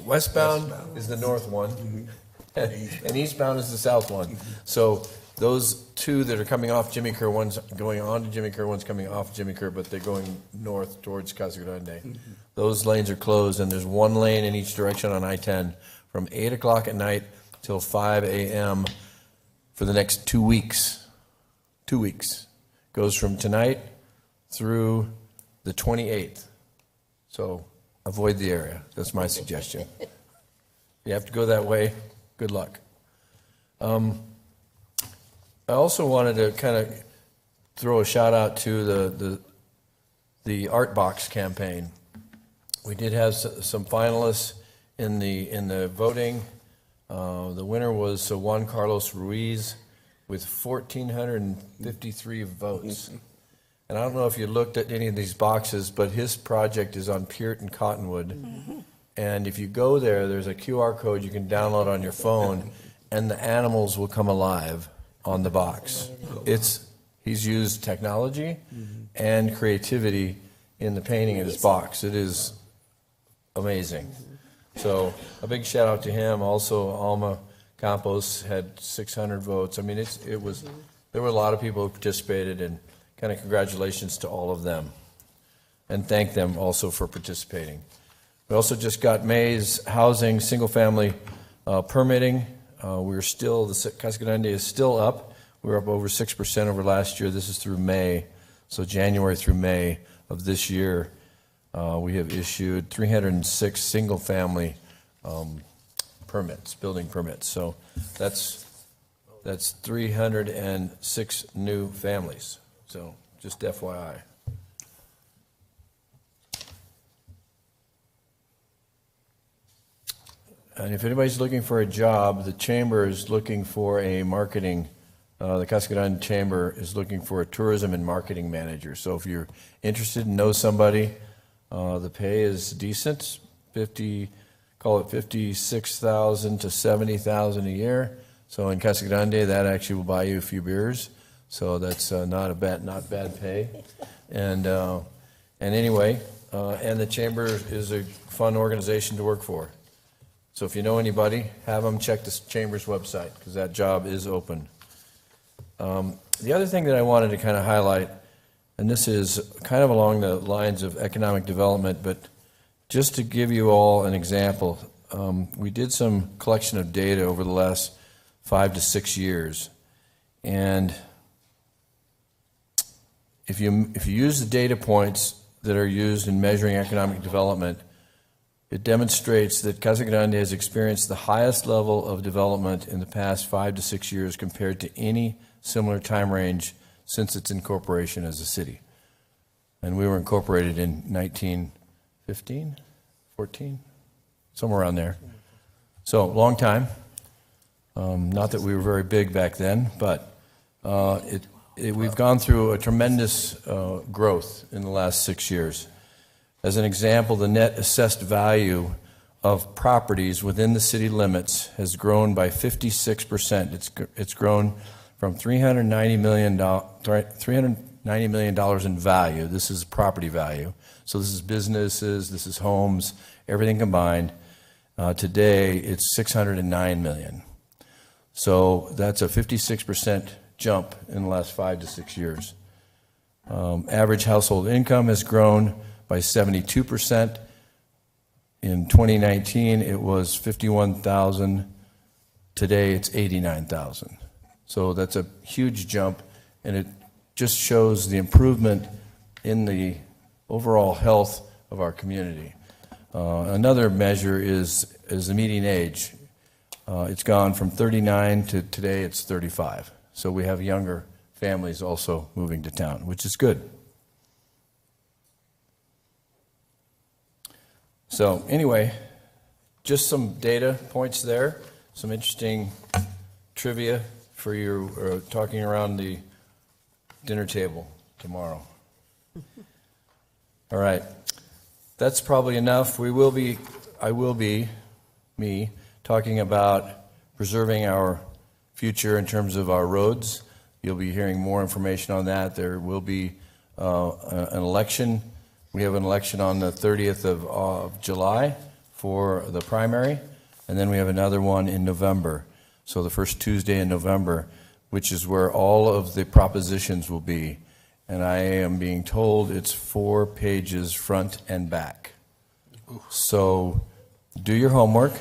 westbound is the north one, and eastbound is the south one. So those two that are coming off Jimmy Kerr, one's going on to Jimmy Kerr, one's coming off Jimmy Kerr, but they're going north towards Casa Grande. Those lanes are closed, and there's one lane in each direction on I-10 from 8 o'clock at night till 5 a.m. for the next 2 weeks. 2 weeks. Goes from tonight through the 28th. So avoid the area. That's my suggestion. You have to go that way. Good luck. I also wanted to kind of throw a shout out to the Art Box campaign. We did have some finalists in the voting. The winner was Juan Carlos Ruiz with 1,453 votes. And I don't know if you looked at any of these boxes, but his project is on Peart and Cottonwood. And if you go there, there's a QR code you can download on your phone, and the animals will come alive on the box. He's used technology and creativity in the painting of his box. It is amazing. So a big shout out to him. Also, Alma Campos had 600 votes. I mean, there were a lot of people who participated, and kind of congratulations to all of them. And thank them also for participating. We also just got May's housing, single-family permitting. The Casa Grande is still up. We're up over 6% over last year. This is through May. So January through May of this year, we have issued 306 single-family permits, building permits. So that's 306 new families. So just FYI. And if anybody's looking for a job, the chamber is looking for a marketing, the Casa Grande Chamber is looking for a tourism and marketing manager. So if you're interested and know somebody, the pay is decent, call it $56,000 to $70,000 a year. So in Casa Grande, that actually will buy you a few beers. So that's not bad pay. And anyway, and the chamber is a fun organization to work for. So if you know anybody, have them check the chamber's website because that job is open. The other thing that I wanted to kind of highlight, and this is kind of along the lines of economic development, but just to give you all an example, we did some collection of data over the last 5 to 6 years. And if you use the data points that are used in measuring economic development, it demonstrates that Casa Grande has experienced the highest level of development in the past 5 to 6 years compared to any similar time range since its incorporation as a city. And we were incorporated in 1915, 14, somewhere around there. So, long time. Not that we were very big back then, but we've gone through a tremendous growth in the last 6 years. As an example, the net assessed value of properties within the city limits has grown by 56%. It's grown from $390 million in value. This is property value. So this is businesses, this is homes, everything combined. Today, it's $609 million. So that's a 56% jump in the last 5 to 6 years. Average household income has grown by 72%. In 2019, it was $51,000. Today, it's $89,000. So that's a huge jump, and it just shows the improvement in the overall health of our community. Another measure is the median age. It's gone from 39 to today it's 35. So we have younger families also moving to town, which is good. So anyway, just some data points there, some interesting trivia for you talking around the dinner table tomorrow. All right, that's probably enough. I will be talking about preserving our future in terms of our roads. You'll be hearing more information on that. There will be an election. We have an election on the 30th of July for the primary, and then we have another one in November. So the first Tuesday in November, which is where all of the propositions will be. And I am being told it's 4 pages front and back. So do your homework,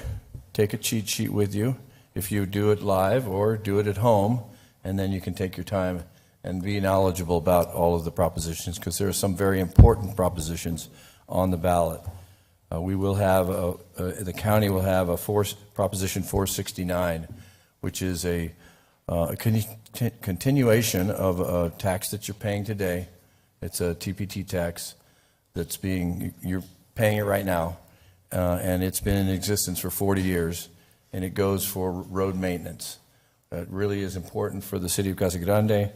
take a cheat sheet with you if you do it live or do it at home, and then you can take your time and be knowledgeable about all of the propositions because there are some very important propositions on the ballot. We will have, the county will have a Proposition 469, which is a continuation of a tax that you're paying today. It's a TPT tax you're paying it right now, and it's been in existence for 40 years, and it goes for road maintenance. That really is important for the city of Casa Grande.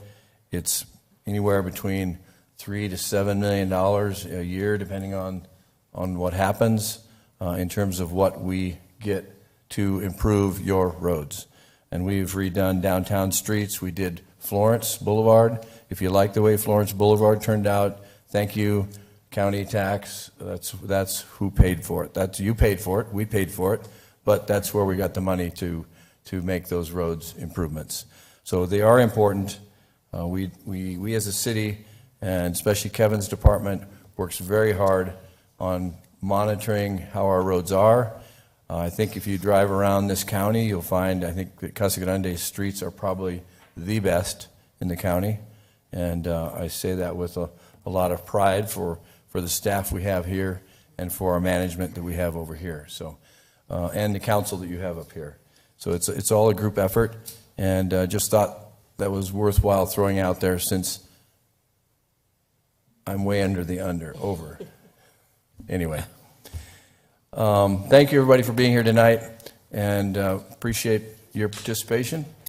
It's anywhere between $3 to $7 million a year, depending on what happens in terms of what we get to improve your roads. And we've redone downtown streets. We did Florence Boulevard. If you like the way Florence Boulevard turned out, thank you, county tax. That's who paid for it. You paid for it. We paid for it. But that's where we got the money to make those roads improvements. So they are important. We as a city, and especially Kevin's department, works very hard on monitoring how our roads are. I think if you drive around this county, you'll find, I think that Casa Grande streets are probably the best in the county. And I say that with a lot of pride for the staff we have here and for our management that we have over here. So, and the council that you have up here. So it's all a group effort, and just thought that was worthwhile throwing out there since I'm way over. Anyway, thank you everybody for being here tonight, and appreciate your participation.